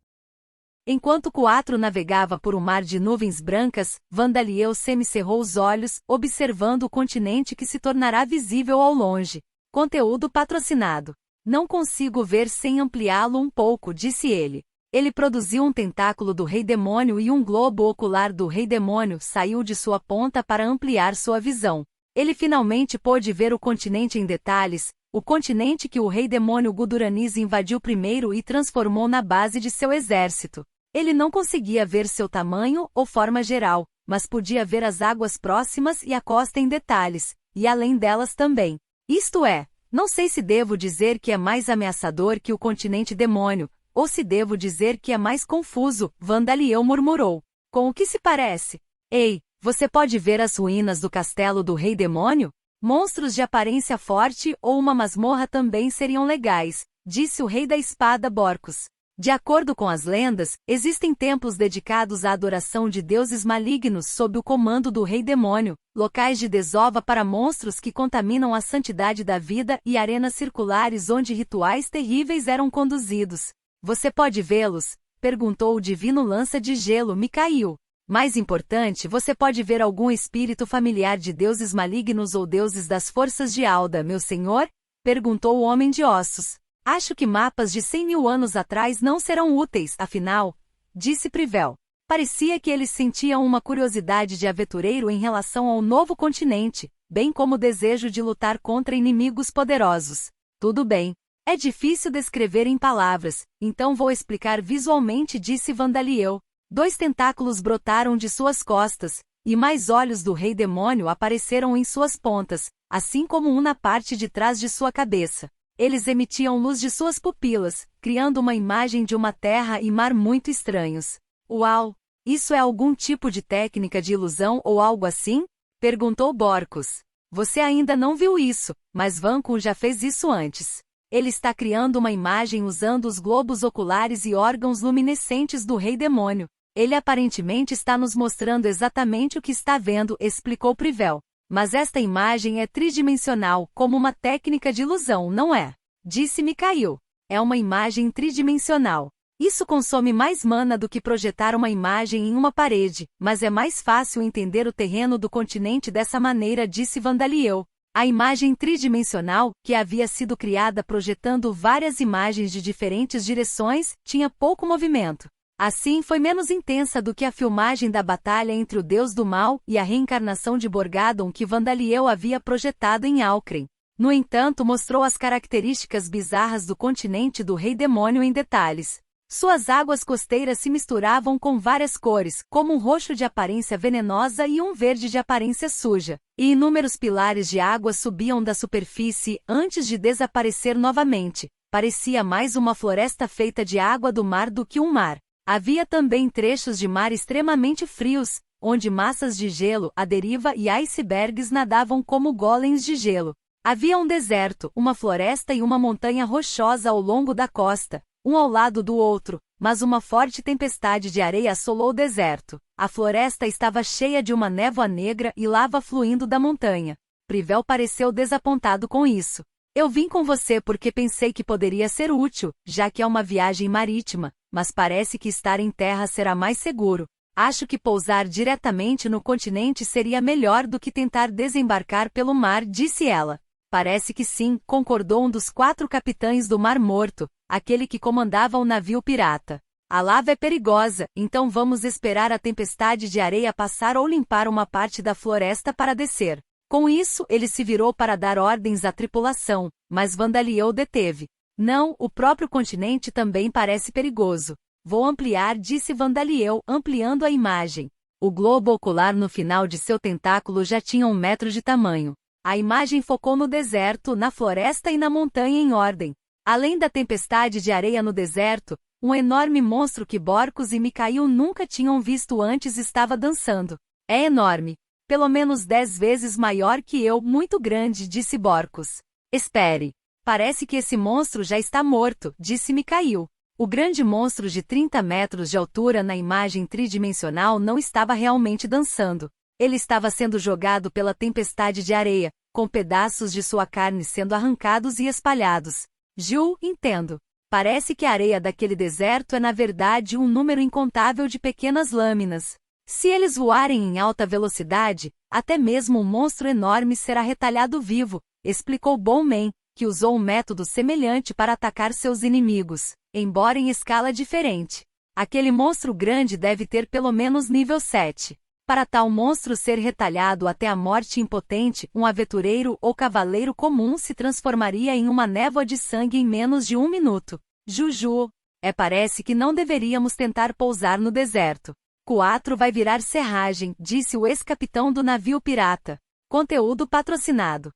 Enquanto 4 navegava por um mar de nuvens brancas, Vandaliel semicerrou os olhos, observando o continente que se tornará visível ao longe. Conteúdo patrocinado. Não consigo ver sem ampliá-lo um pouco, disse ele. Ele produziu um tentáculo do Rei Demônio e um globo ocular do Rei Demônio saiu de sua ponta para ampliar sua visão. Ele finalmente pôde ver o continente em detalhes, o continente que o Rei Demônio Guduranis invadiu primeiro e transformou na base de seu exército. Ele não conseguia ver seu tamanho ou forma geral, mas podia ver as águas próximas e a costa em detalhes, e além delas também. Isto é, não sei se devo dizer que é mais ameaçador que o continente demônio, ou se devo dizer que é mais confuso, Vandaliel murmurou. Com o que se parece? Ei, você pode ver as ruínas do castelo do Rei Demônio? Monstros de aparência forte ou uma masmorra também seriam legais, disse o Rei da Espada Borcos. De acordo com as lendas, existem templos dedicados à adoração de deuses malignos sob o comando do Rei Demônio, locais de desova para monstros que contaminam a santidade da vida e arenas circulares onde rituais terríveis eram conduzidos. Você pode vê-los? Perguntou o divino lança de gelo Micail. Mais importante, você pode ver algum espírito familiar de deuses malignos ou deuses das forças de Alda, meu senhor? Perguntou o homem de ossos. Acho que mapas de 100.000 anos atrás não serão úteis, afinal, disse Privel. Parecia que ele sentia uma curiosidade de aventureiro em relação ao novo continente, bem como o desejo de lutar contra inimigos poderosos. Tudo bem. É difícil descrever em palavras, então vou explicar visualmente, disse Vandaliel. 2 tentáculos brotaram de suas costas, e mais olhos do rei demônio apareceram em suas pontas, assim como um na parte de trás de sua cabeça. Eles emitiam luz de suas pupilas, criando uma imagem de uma terra e mar muito estranhos. Uau! Isso é algum tipo de técnica de ilusão ou algo assim? Perguntou Borcos. Você ainda não viu isso, mas Vancouver já fez isso antes. Ele está criando uma imagem usando os globos oculares e órgãos luminescentes do rei demônio. Ele aparentemente está nos mostrando exatamente o que está vendo, explicou Privel. Mas esta imagem é tridimensional, como uma técnica de ilusão, não é? Disse Mikhail. É uma imagem tridimensional. Isso consome mais mana do que projetar uma imagem em uma parede, mas é mais fácil entender o terreno do continente dessa maneira, disse Vandaliel. A imagem tridimensional, que havia sido criada projetando várias imagens de diferentes direções, tinha pouco movimento. Assim foi menos intensa do que a filmagem da batalha entre o deus do mal e a reencarnação de Borgadon que Vandaliel havia projetado em Alcren. No entanto, mostrou as características bizarras do continente do rei demônio em detalhes. Suas águas costeiras se misturavam com várias cores, como um roxo de aparência venenosa e um verde de aparência suja, e inúmeros pilares de água subiam da superfície antes de desaparecer novamente. Parecia mais uma floresta feita de água do mar do que um mar. Havia também trechos de mar extremamente frios, onde massas de gelo à deriva e icebergs nadavam como golems de gelo. Havia um deserto, uma floresta e uma montanha rochosa ao longo da costa, um ao lado do outro, mas uma forte tempestade de areia assolou o deserto. A floresta estava cheia de uma névoa negra e lava fluindo da montanha. Privel pareceu desapontado com isso. Eu vim com você porque pensei que poderia ser útil, já que é uma viagem marítima, mas parece que estar em terra será mais seguro. Acho que pousar diretamente no continente seria melhor do que tentar desembarcar pelo mar, disse ela. Parece que sim, concordou um dos 4 capitães do Mar Morto, aquele que comandava o navio pirata. A lava é perigosa, então vamos esperar a tempestade de areia passar ou limpar uma parte da floresta para descer. Com isso, ele se virou para dar ordens à tripulação, mas Vandaliel deteve. Não, o próprio continente também parece perigoso. Vou ampliar, disse Vandaliel, ampliando a imagem. O globo ocular no final de seu tentáculo já tinha 1 metro de tamanho. A imagem focou no deserto, na floresta e na montanha em ordem. Além da tempestade de areia no deserto, um enorme monstro que Borcos e Mikhail nunca tinham visto antes estava dançando. É enorme. Pelo menos 10 vezes maior que eu, muito grande, disse Borcos. Espere. Parece que esse monstro já está morto, disse Mikhail. O grande monstro de 30 metros de altura na imagem tridimensional não estava realmente dançando. Ele estava sendo jogado pela tempestade de areia, com pedaços de sua carne sendo arrancados e espalhados. Ju, entendo. Parece que a areia daquele deserto é na verdade um número incontável de pequenas lâminas. Se eles voarem em alta velocidade, até mesmo um monstro enorme será retalhado vivo, explicou Bowman, que usou um método semelhante para atacar seus inimigos, embora em escala diferente. Aquele monstro grande deve ter pelo menos nível 7. Para tal monstro ser retalhado até a morte impotente, um aventureiro ou cavaleiro comum se transformaria em uma névoa de sangue em menos de 1 minuto. Juju. Parece que não deveríamos tentar pousar no deserto. 4 vai virar serragem, disse o ex-capitão do navio pirata. Conteúdo patrocinado.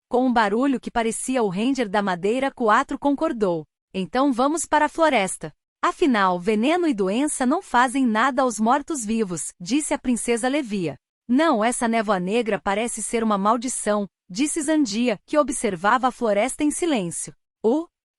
Com um barulho que parecia o Ranger da Madeira, 4 concordou. Então vamos para a floresta. Afinal, veneno e doença não fazem nada aos mortos-vivos, disse a princesa Levia. Não, essa névoa negra parece ser uma maldição, disse Zandia, que observava a floresta em silêncio.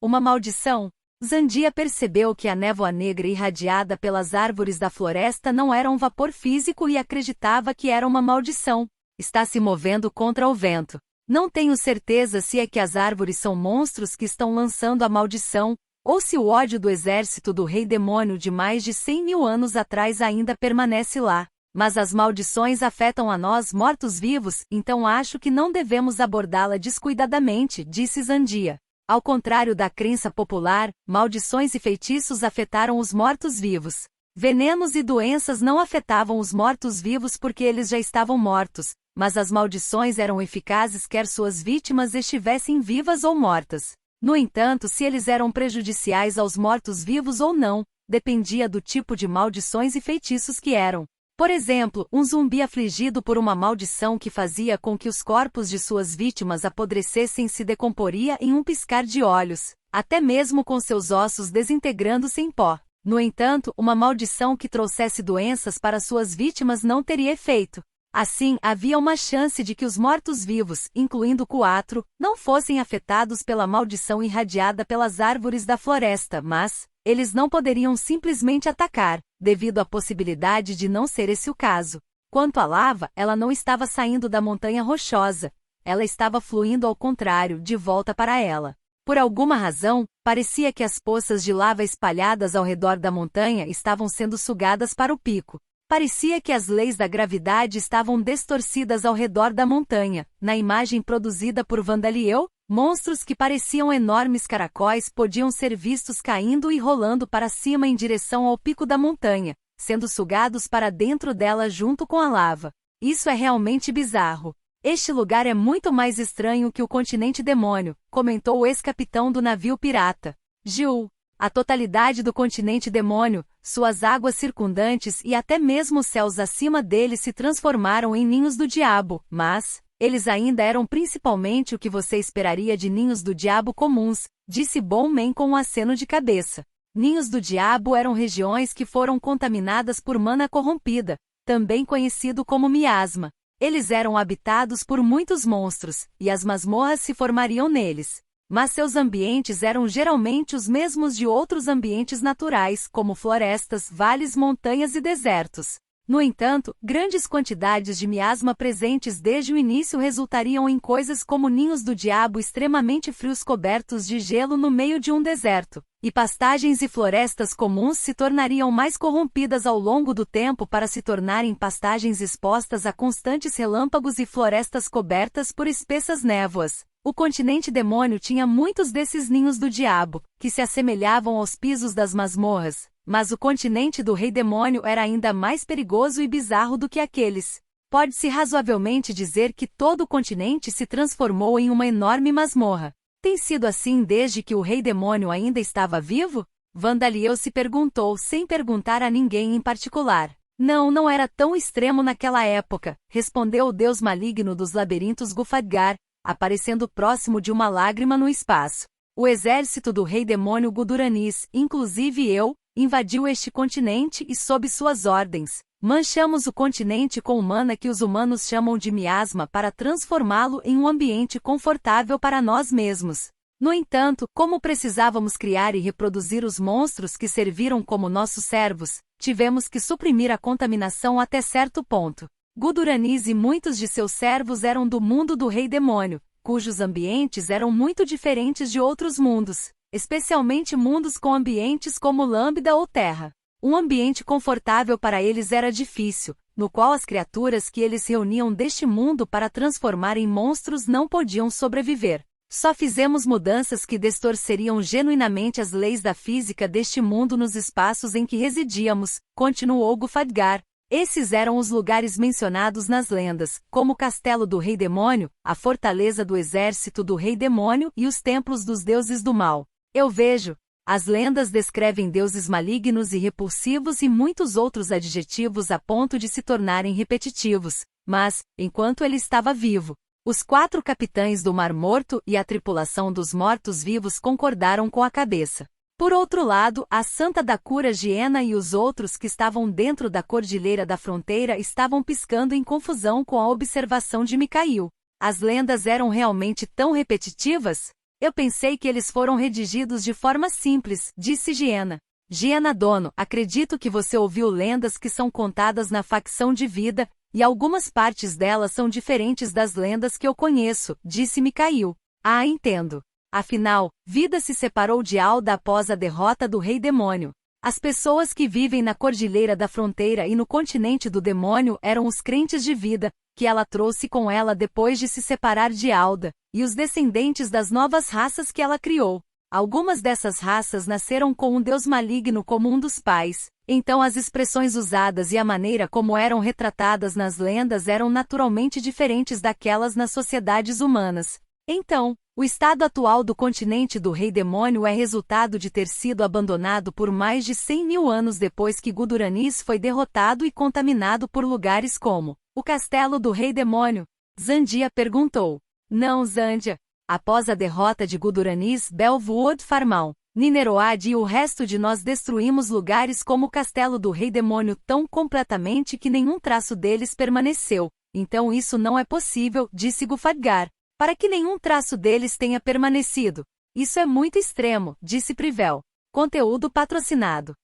Uma maldição? Zandia percebeu que a névoa negra irradiada pelas árvores da floresta não era um vapor físico e acreditava que era uma maldição. Está se movendo contra o vento. Não tenho certeza se é que as árvores são monstros que estão lançando a maldição, ou se o ódio do exército do rei demônio de mais de 100 mil anos atrás ainda permanece lá. Mas as maldições afetam a nós mortos-vivos, então acho que não devemos abordá-la descuidadamente, disse Zandia. Ao contrário da crença popular, maldições e feitiços afetaram os mortos-vivos. Venenos e doenças não afetavam os mortos-vivos porque eles já estavam mortos, mas as maldições eram eficazes quer suas vítimas estivessem vivas ou mortas. No entanto, se eles eram prejudiciais aos mortos-vivos ou não, dependia do tipo de maldições e feitiços que eram. Por exemplo, um zumbi afligido por uma maldição que fazia com que os corpos de suas vítimas apodrecessem se decomporia em um piscar de olhos, até mesmo com seus ossos desintegrando-se em pó. No entanto, uma maldição que trouxesse doenças para suas vítimas não teria efeito. Assim, havia uma chance de que os mortos-vivos, incluindo Quatro, não fossem afetados pela maldição irradiada pelas árvores da floresta, mas eles não poderiam simplesmente atacar, devido à possibilidade de não ser esse o caso. Quanto à lava, ela não estava saindo da montanha rochosa, ela estava fluindo ao contrário, de volta para ela. Por alguma razão, parecia que as poças de lava espalhadas ao redor da montanha estavam sendo sugadas para o pico. Parecia que as leis da gravidade estavam distorcidas ao redor da montanha. Na imagem produzida por Vandaliel, monstros que pareciam enormes caracóis podiam ser vistos caindo e rolando para cima em direção ao pico da montanha, sendo sugados para dentro dela junto com a lava. Isso é realmente bizarro. Este lugar é muito mais estranho que o continente demônio, comentou o ex-capitão do navio pirata. Gil. A totalidade do continente demônio, suas águas circundantes e até mesmo os céus acima dele se transformaram em ninhos do diabo, mas eles ainda eram principalmente o que você esperaria de ninhos do diabo comuns, disse Bowman com um aceno de cabeça. Ninhos do diabo eram regiões que foram contaminadas por mana corrompida, também conhecido como miasma. Eles eram habitados por muitos monstros, e as masmorras se formariam neles. Mas seus ambientes eram geralmente os mesmos de outros ambientes naturais, como florestas, vales, montanhas e desertos. No entanto, grandes quantidades de miasma presentes desde o início resultariam em coisas como ninhos do diabo extremamente frios cobertos de gelo no meio de um deserto, e pastagens e florestas comuns se tornariam mais corrompidas ao longo do tempo para se tornarem pastagens expostas a constantes relâmpagos e florestas cobertas por espessas névoas. O continente demônio tinha muitos desses ninhos do diabo, que se assemelhavam aos pisos das masmorras, mas o continente do rei demônio era ainda mais perigoso e bizarro do que aqueles. Pode-se razoavelmente dizer que todo o continente se transformou em uma enorme masmorra. Tem sido assim desde que o rei demônio ainda estava vivo? Vandaliel se perguntou sem perguntar a ninguém em particular. Não era tão extremo naquela época, respondeu o deus maligno dos labirintos Gufadgar, aparecendo próximo de uma lágrima no espaço. O exército do rei demônio Guduranis, inclusive eu, invadiu este continente e sob suas ordens, manchamos o continente com mana que os humanos chamam de miasma para transformá-lo em um ambiente confortável para nós mesmos. No entanto, como precisávamos criar e reproduzir os monstros que serviram como nossos servos, tivemos que suprimir a contaminação até certo ponto. Guduranis e muitos de seus servos eram do mundo do rei demônio, cujos ambientes eram muito diferentes de outros mundos, especialmente mundos com ambientes como Lambda ou Terra. Um ambiente confortável para eles era difícil, no qual as criaturas que eles reuniam deste mundo para transformar em monstros não podiam sobreviver. Só fizemos mudanças que distorceriam genuinamente as leis da física deste mundo nos espaços em que residíamos, continuou Gufadgar. Esses eram os lugares mencionados nas lendas, como o castelo do rei demônio, a fortaleza do exército do rei demônio e os templos dos deuses do mal. Eu vejo. As lendas descrevem deuses malignos e repulsivos e muitos outros adjetivos a ponto de se tornarem repetitivos, mas, enquanto ele estava vivo, os 4 capitães do Mar Morto e a tripulação dos mortos-vivos concordaram com a cabeça. Por outro lado, a Santa da Cura Giena e os outros que estavam dentro da Cordilheira da Fronteira estavam piscando em confusão com a observação de Mikhail. As lendas eram realmente tão repetitivas? Eu pensei que eles foram redigidos de forma simples, disse Giena. Giena Dono, acredito que você ouviu lendas que são contadas na facção de vida, e algumas partes delas são diferentes das lendas que eu conheço, disse Mikhail. Ah, entendo. Afinal, Vida se separou de Alda após a derrota do Rei Demônio. As pessoas que vivem na Cordilheira da Fronteira e no continente do demônio eram os crentes de Vida, que ela trouxe com ela depois de se separar de Alda, e os descendentes das novas raças que ela criou. Algumas dessas raças nasceram com um deus maligno como um dos pais, então as expressões usadas e a maneira como eram retratadas nas lendas eram naturalmente diferentes daquelas nas sociedades humanas. Então, o estado atual do continente do Rei Demônio é resultado de ter sido abandonado por mais de 100.000 anos depois que Guduranis foi derrotado e contaminado por lugares como o Castelo do Rei Demônio. Zandia perguntou. Não, Zandia. Após a derrota de Guduranis, Belwood Farmal, Nineroad e o resto de nós destruímos lugares como o Castelo do Rei Demônio tão completamente que nenhum traço deles permaneceu. Então isso não é possível, disse Gufadgar. Para que nenhum traço deles tenha permanecido. Isso é muito extremo, disse Privel. Conteúdo patrocinado.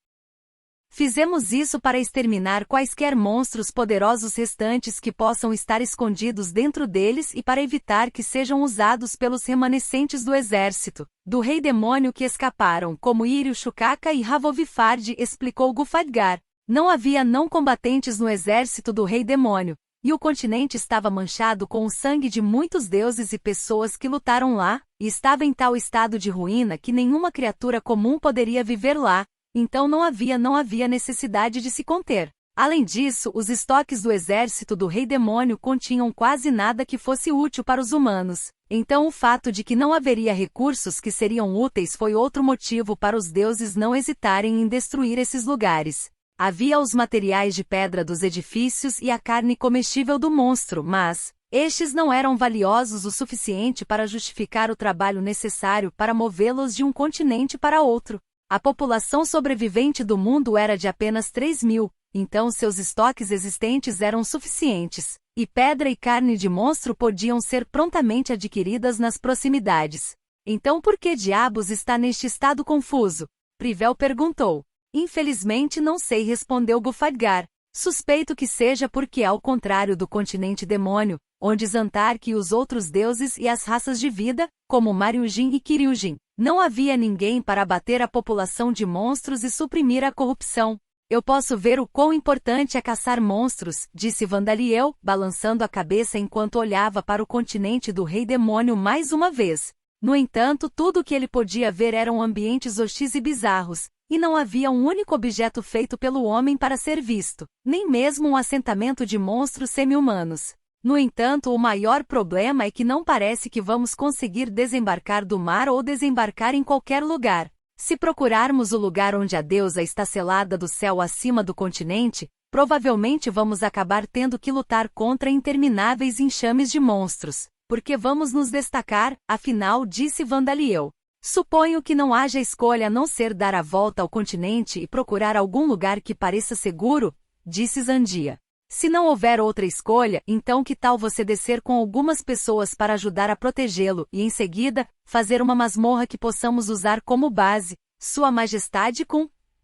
Fizemos isso para exterminar quaisquer monstros poderosos restantes que possam estar escondidos dentro deles e para evitar que sejam usados pelos remanescentes do exército do Rei Demônio que escaparam, como Irio Shukaka e Ravovifard, explicou Gufadgar. Não havia não combatentes no exército do Rei Demônio. E o continente estava manchado com o sangue de muitos deuses e pessoas que lutaram lá, e estava em tal estado de ruína que nenhuma criatura comum poderia viver lá, então não havia necessidade de se conter. Além disso, os estoques do exército do Rei Demônio continham quase nada que fosse útil para os humanos. Então o fato de que não haveria recursos que seriam úteis foi outro motivo para os deuses não hesitarem em destruir esses lugares. Havia os materiais de pedra dos edifícios e a carne comestível do monstro, mas estes não eram valiosos o suficiente para justificar o trabalho necessário para movê-los de um continente para outro. A população sobrevivente do mundo era de apenas 3.000, então seus estoques existentes eram suficientes, e pedra e carne de monstro podiam ser prontamente adquiridas nas proximidades. Então por que diabos está neste estado confuso? Privel perguntou. Infelizmente não sei, respondeu Gufadgar. Suspeito que seja porque, ao contrário do continente demônio, onde Zantark e os outros deuses e as raças de vida, como Mariujin e Kiryujin, não havia ninguém para abater a população de monstros e suprimir a corrupção. Eu posso ver o quão importante é caçar monstros, disse Vandaliel, balançando a cabeça enquanto olhava para o continente do Rei Demônio mais uma vez. No entanto, tudo o que ele podia ver eram ambientes hostis e bizarros, e não havia um único objeto feito pelo homem para ser visto, nem mesmo um assentamento de monstros semi-humanos. No entanto, o maior problema é que não parece que vamos conseguir desembarcar do mar ou desembarcar em qualquer lugar. Se procurarmos o lugar onde a deusa está selada do céu acima do continente, provavelmente vamos acabar tendo que lutar contra intermináveis enxames de monstros, porque vamos nos destacar, afinal, disse Vandaliel. Suponho que não haja escolha a não ser dar a volta ao continente e procurar algum lugar que pareça seguro, disse Zandia. Se não houver outra escolha, então que tal você descer com algumas pessoas para ajudar a protegê-lo e, em seguida, fazer uma masmorra que possamos usar como base, Sua Majestade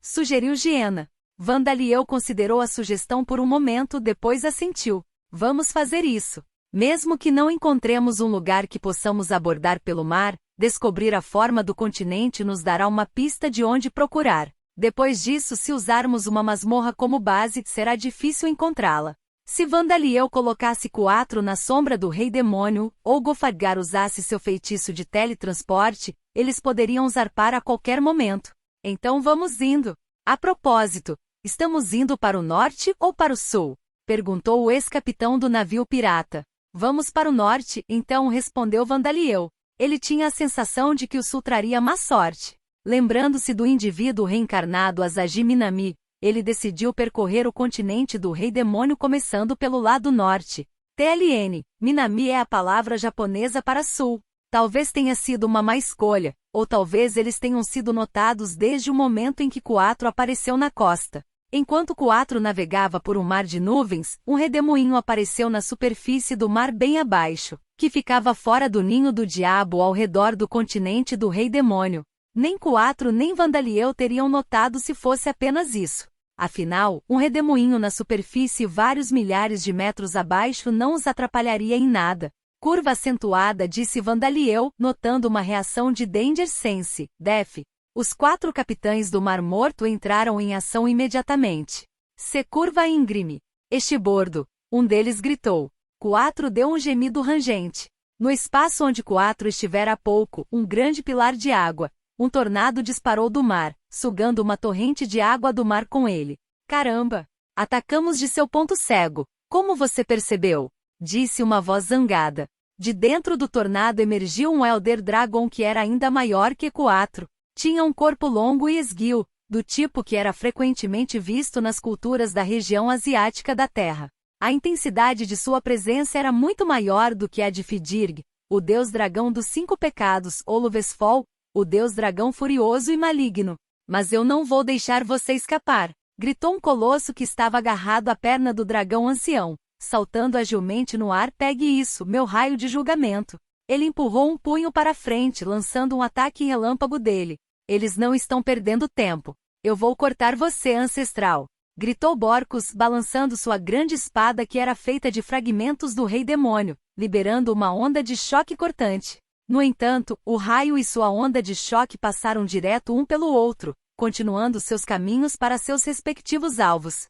sugeriu Giena. Vandaliel considerou a sugestão por um momento, depois assentiu. Vamos fazer isso. Mesmo que não encontremos um lugar que possamos abordar pelo mar, descobrir a forma do continente nos dará uma pista de onde procurar. Depois disso, se usarmos uma masmorra como base, será difícil encontrá-la. Se Vandaliel colocasse Quatro na sombra do Rei Demônio, ou Gofadgar usasse seu feitiço de teletransporte, eles poderiam zarpar a qualquer momento. Então vamos indo. A propósito, estamos indo para o norte ou para o sul? Perguntou o ex-capitão do navio pirata. Vamos para o norte, então, respondeu Vandaliel. Ele tinha a sensação de que o sul traria má sorte. Lembrando-se do indivíduo reencarnado Asagi Minami, ele decidiu percorrer o continente do Rei Demônio começando pelo lado norte. TLN, Minami é a palavra japonesa para sul. Talvez tenha sido uma má escolha, ou talvez eles tenham sido notados desde o momento em que Quatro apareceu na costa. Enquanto Quatro navegava por um mar de nuvens, um redemoinho apareceu na superfície do mar bem abaixo, que ficava fora do ninho do diabo ao redor do continente do Rei Demônio. Nem Quatro nem Vandaliel teriam notado se fosse apenas isso. Afinal, um redemoinho na superfície vários milhares de metros abaixo não os atrapalharia em nada. Curva acentuada, disse Vandaliel, notando uma reação de Danger Sense, DEF. Os 4 capitães do Mar Morto entraram em ação imediatamente. Se curva íngreme. Estibordo. Um deles gritou. Quatro deu um gemido rangente. No espaço onde Quatro estivera há pouco, um grande pilar de água, um tornado disparou do mar, sugando uma torrente de água do mar com ele. Caramba! Atacamos de seu ponto cego. Como você percebeu? Disse uma voz zangada. De dentro do tornado emergiu um Elder Dragon que era ainda maior que Quatro. Tinha um corpo longo e esguio, do tipo que era frequentemente visto nas culturas da região asiática da Terra. A intensidade de sua presença era muito maior do que a de Fidirg, o deus dragão dos 5 pecados, ou Luvesfol, o deus dragão furioso e maligno. Mas eu não vou deixar você escapar, gritou um colosso que estava agarrado à perna do dragão ancião, saltando agilmente no ar. Pegue isso, meu raio de julgamento. Ele empurrou um punho para frente, lançando um ataque relâmpago dele. Eles não estão perdendo tempo. Eu vou cortar você, ancestral, gritou Borcus, balançando sua grande espada que era feita de fragmentos do rei demônio, liberando uma onda de choque cortante. No entanto, o raio e sua onda de choque passaram direto um pelo outro, continuando seus caminhos para seus respectivos alvos.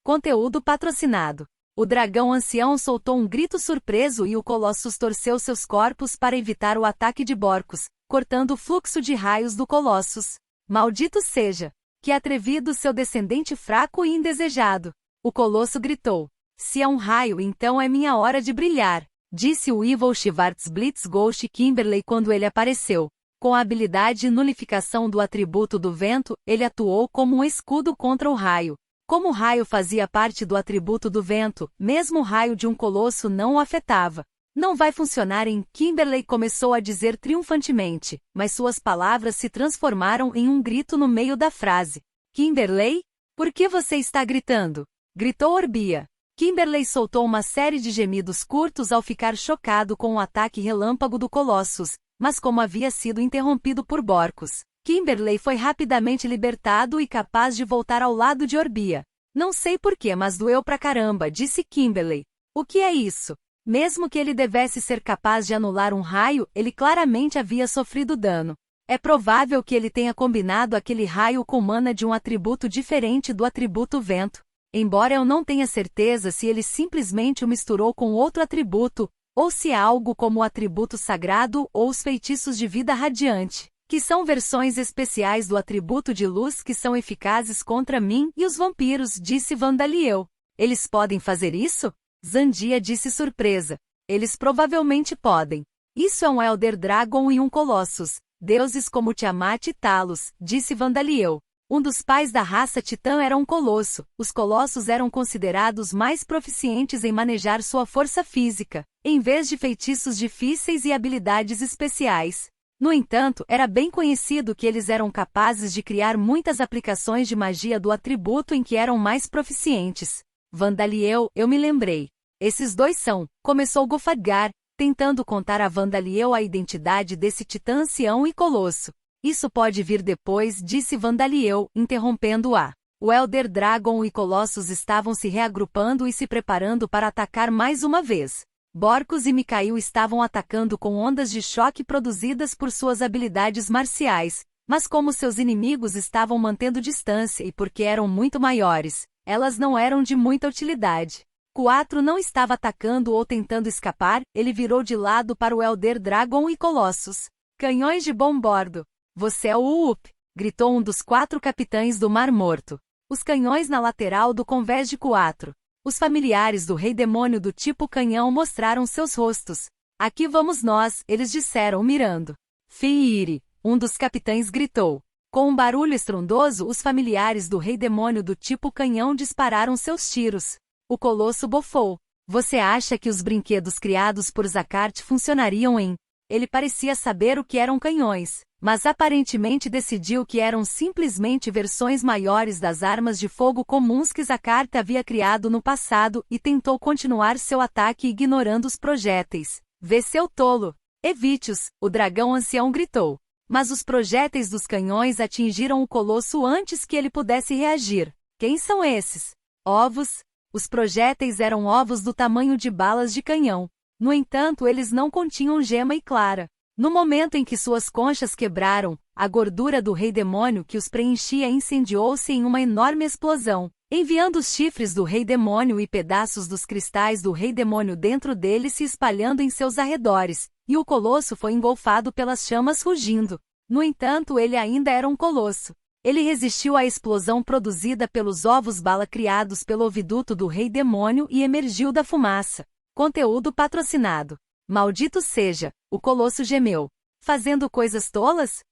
Conteúdo patrocinado. O dragão ancião soltou um grito surpreso e o Colossus torceu seus corpos para evitar o ataque de Borcus, cortando o fluxo de raios do Colossus. Maldito seja! Que atrevido seu descendente fraco e indesejado! O Colosso gritou. Se é um raio, então é minha hora de brilhar, disse o Evil Schwarzblitz Ghost Kimberley quando ele apareceu. Com a habilidade nulificação do atributo do vento, ele atuou como um escudo contra o raio. Como o raio fazia parte do atributo do vento, mesmo o raio de um colosso não o afetava. Não vai funcionar em Kimberley começou a dizer triunfantemente, mas suas palavras se transformaram em um grito no meio da frase. Kimberley? Por que você está gritando? Gritou Orbia. Kimberley soltou uma série de gemidos curtos ao ficar chocado com o ataque relâmpago do Colossus, mas como havia sido interrompido por Borcus, Kimberley foi rapidamente libertado e capaz de voltar ao lado de Orbia. Não sei porquê, mas doeu pra caramba, disse Kimberley. O que é isso? Mesmo que ele devesse ser capaz de anular um raio, ele claramente havia sofrido dano. É provável que ele tenha combinado aquele raio com mana de um atributo diferente do atributo vento. Embora eu não tenha certeza se ele simplesmente o misturou com outro atributo, ou se é algo como o atributo sagrado ou os feitiços de vida radiante, que são versões especiais do atributo de luz que são eficazes contra mim e os vampiros, disse Vandaliel. Eles podem fazer isso? Zandia disse surpresa. Eles provavelmente podem. Isso é um Elder Dragon e um Colossus, deuses como Tiamat e Talos, disse Vandaliel. Um dos pais da raça Titã era um colosso. Os colossos eram considerados mais proficientes em manejar sua força física, em vez de feitiços difíceis e habilidades especiais. No entanto, era bem conhecido que eles eram capazes de criar muitas aplicações de magia do atributo em que eram mais proficientes. Vandaliel, eu me lembrei. Esses dois são, começou Gofadgar, tentando contar a Vandaliel a identidade desse titã ancião e colosso. Isso pode vir depois, disse Vandaliel, interrompendo-a. O Elder Dragon e Colossus estavam se reagrupando e se preparando para atacar mais uma vez. Borcus e Mikael estavam atacando com ondas de choque produzidas por suas habilidades marciais, mas como seus inimigos estavam mantendo distância e porque eram muito maiores, elas não eram de muita utilidade. Quatro não estava atacando ou tentando escapar, ele virou de lado para o Elder Dragon e Colossus. Canhões de bom bordo. Você é o Up! Gritou um dos 4 capitães do Mar Morto. Os canhões na lateral do convés de Quatro. Os familiares do rei demônio do tipo canhão mostraram seus rostos. Aqui vamos nós, eles disseram mirando. Fiire! Um dos capitães gritou. Com um barulho estrondoso, os familiares do rei demônio do tipo canhão dispararam seus tiros. O colosso bofou. Você acha que os brinquedos criados por Zakart funcionariam em... Ele parecia saber o que eram canhões, mas aparentemente decidiu que eram simplesmente versões maiores das armas de fogo comuns que Zakart havia criado no passado e tentou continuar seu ataque ignorando os projéteis. Vê seu tolo! Evite-os, o dragão ancião gritou. Mas os projéteis dos canhões atingiram o colosso antes que ele pudesse reagir. Quem são esses? Ovos? Os projéteis eram ovos do tamanho de balas de canhão. No entanto, eles não continham gema e clara. No momento em que suas conchas quebraram, a gordura do rei demônio que os preenchia incendiou-se em uma enorme explosão, enviando os chifres do rei demônio e pedaços dos cristais do rei demônio dentro dele se espalhando em seus arredores, e o colosso foi engolfado pelas chamas rugindo. No entanto, ele ainda era um colosso. Ele resistiu à explosão produzida pelos ovos bala criados pelo oviduto do rei demônio e emergiu da fumaça. Conteúdo patrocinado. Maldito seja, o colosso gemeu. Fazendo coisas tolas?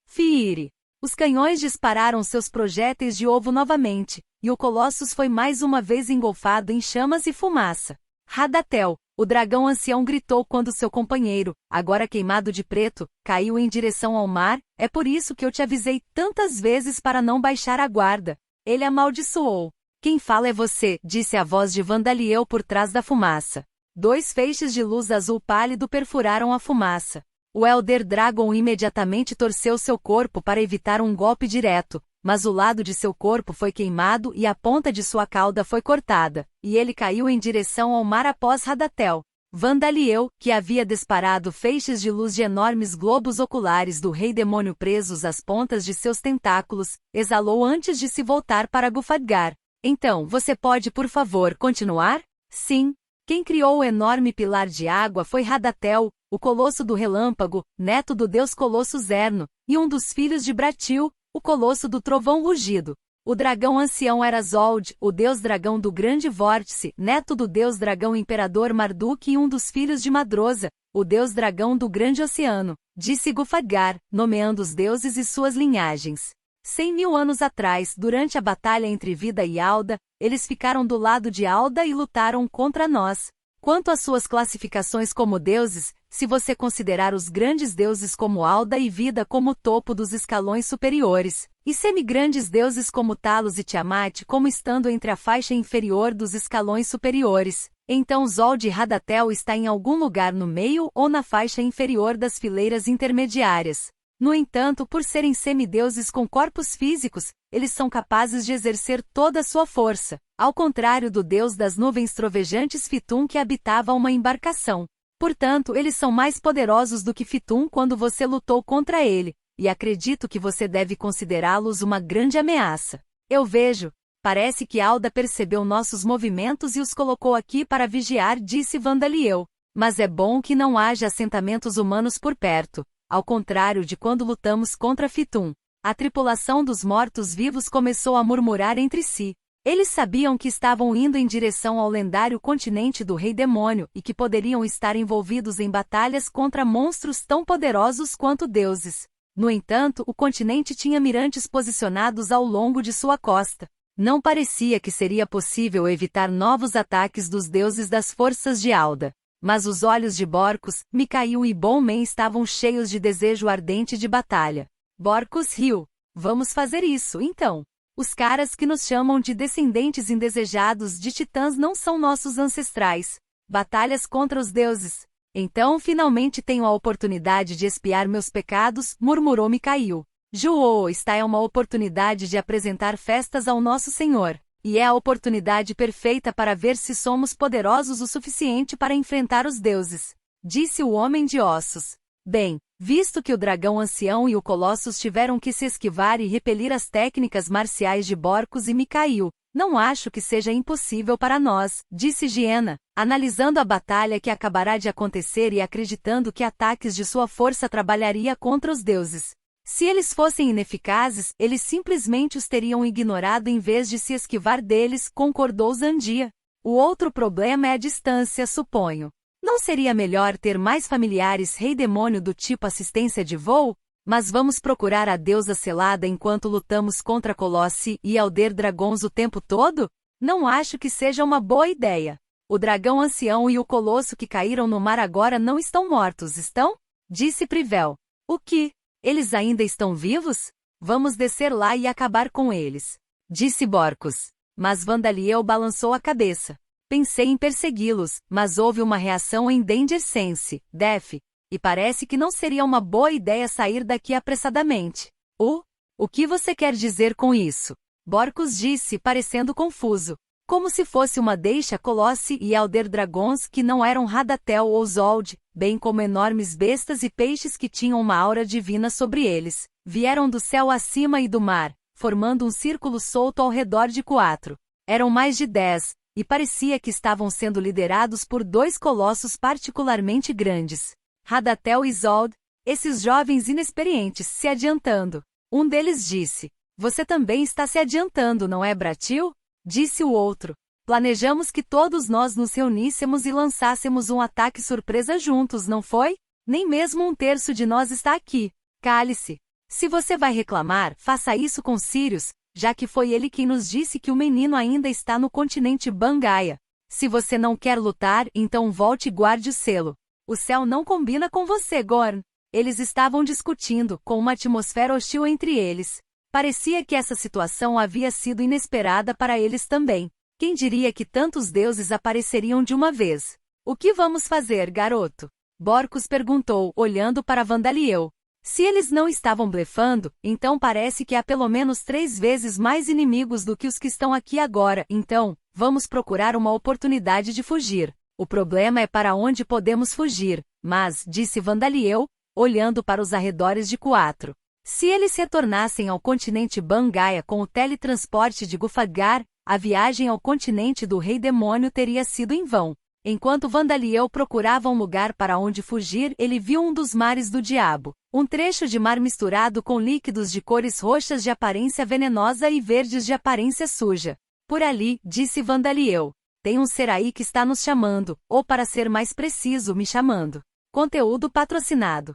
Fiire. Os canhões dispararam seus projéteis de ovo novamente, e o Colossus foi mais uma vez engolfado em chamas e fumaça. Hadatel, o dragão ancião, gritou quando seu companheiro, agora queimado de preto, caiu em direção ao mar. É por isso que eu te avisei tantas vezes para não baixar a guarda. Ele amaldiçoou. Quem fala é você, disse a voz de Vandaliel por trás da fumaça. 2 feixes de luz azul pálido perfuraram a fumaça. O Elder Dragon imediatamente torceu seu corpo para evitar um golpe direto, mas o lado de seu corpo foi queimado e a ponta de sua cauda foi cortada, e ele caiu em direção ao mar após Hadatel. Vandaliel, que havia disparado feixes de luz de enormes globos oculares do rei demônio presos às pontas de seus tentáculos, exalou antes de se voltar para Gufadgar. Então, você pode por favor continuar? Sim. Quem criou o enorme pilar de água foi Hadatel, o colosso do relâmpago, neto do deus Colosso Zerno, e um dos filhos de Bratil, o colosso do trovão rugido. O dragão ancião era Zold, o deus dragão do grande vórtice, neto do deus dragão imperador Marduk, e um dos filhos de Madrosa, o deus dragão do grande oceano, disse Gufadgar, nomeando os deuses e suas linhagens. 100.000 anos atrás, durante a batalha entre Vida e Alda, eles ficaram do lado de Alda e lutaram contra nós. Quanto às suas classificações como deuses, se você considerar os grandes deuses como Alda e Vida como o topo dos escalões superiores, e semigrandes deuses como Talos e Tiamat como estando entre a faixa inferior dos escalões superiores, então Zold e Hadatel está em algum lugar no meio ou na faixa inferior das fileiras intermediárias. No entanto, por serem semideuses com corpos físicos, eles são capazes de exercer toda a sua força, ao contrário do deus das nuvens trovejantes Fitum, que habitava uma embarcação. Portanto, eles são mais poderosos do que Fitum quando você lutou contra ele, e acredito que você deve considerá-los uma grande ameaça. Eu vejo. Parece que Alda percebeu nossos movimentos e os colocou aqui para vigiar, disse Vandaliel. Mas é bom que não haja assentamentos humanos por perto. Ao contrário de quando lutamos contra Fitum, a tripulação dos mortos-vivos começou a murmurar entre si. Eles sabiam que estavam indo em direção ao lendário continente do Rei Demônio e que poderiam estar envolvidos em batalhas contra monstros tão poderosos quanto deuses. No entanto, o continente tinha mirantes posicionados ao longo de sua costa. Não parecia que seria possível evitar novos ataques dos deuses das forças de Alda. Mas os olhos de Borcus, Micael e Bonman estavam cheios de desejo ardente de batalha. Borcus riu. Vamos fazer isso, então. Os caras que nos chamam de descendentes indesejados de titãs não são nossos ancestrais. Batalhas contra os deuses. Então finalmente tenho a oportunidade de expiar meus pecados, murmurou Micael. Juô, esta é uma oportunidade de apresentar festas ao nosso Senhor. E é a oportunidade perfeita para ver se somos poderosos o suficiente para enfrentar os deuses, disse o homem de ossos. Bem, visto que o dragão ancião e o Colossus tiveram que se esquivar e repelir as técnicas marciais de Borcus e Micael, não acho que seja impossível para nós, disse Giena, analisando a batalha que acabará de acontecer e acreditando que ataques de sua força trabalharia contra os deuses. Se eles fossem ineficazes, eles simplesmente os teriam ignorado em vez de se esquivar deles, concordou Zandia. O outro problema é a distância, suponho. Não seria melhor ter mais familiares rei-demônio do tipo assistência de voo? Mas vamos procurar a deusa selada enquanto lutamos contra Colossi e Elder Dragons o tempo todo? Não acho que seja uma boa ideia. O dragão ancião e o colosso que caíram no mar agora não estão mortos, estão? Disse Privel. O que? Eles ainda estão vivos? Vamos descer lá e acabar com eles, disse Borcus. Mas Vandaliel balançou a cabeça. Pensei em persegui-los, mas houve uma reação em Danger Sense, Def, e parece que não seria uma boa ideia sair daqui apressadamente. O que você quer dizer com isso? Borcus disse, parecendo confuso. Como se fosse uma deixa Colossi e Elder Dragons que não eram Hadatel ou Zold, bem como enormes bestas e peixes que tinham uma aura divina sobre eles, vieram do céu acima e do mar, formando um círculo solto ao redor de 4. Eram mais de 10, e parecia que estavam sendo liderados por 2 colossos particularmente grandes. Hadatel e Zold, esses jovens inexperientes se adiantando. Um deles disse, você também está se adiantando, não é, Bratil? Disse o outro. Planejamos que todos nós nos reuníssemos e lançássemos um ataque surpresa juntos, não foi? Nem mesmo um terço de nós está aqui. Cale-se. Se você vai reclamar, faça isso com Sirius, já que foi ele quem nos disse que o menino ainda está no continente Bangaia. Se você não quer lutar, então volte e guarde o selo. O céu não combina com você, Gorn. Eles estavam discutindo, com uma atmosfera hostil entre eles. Parecia que essa situação havia sido inesperada para eles também. Quem diria que tantos deuses apareceriam de uma vez? O que vamos fazer, garoto? Borcus perguntou, olhando para Vandaliel. Se eles não estavam blefando, então parece que há pelo menos 3 vezes mais inimigos do que os que estão aqui agora, então, vamos procurar uma oportunidade de fugir. O problema é para onde podemos fugir, mas, disse Vandaliel, olhando para os arredores de Quatro. Se eles retornassem ao continente Bangaia com o teletransporte de Gufagar, a viagem ao continente do Rei Demônio teria sido em vão. Enquanto Vandaliel procurava um lugar para onde fugir, ele viu um dos mares do diabo. Um trecho de mar misturado com líquidos de cores roxas de aparência venenosa e verdes de aparência suja. Por ali, disse Vandaliel. Tem um ser aí que está nos chamando, ou para ser mais preciso, me chamando. Conteúdo patrocinado.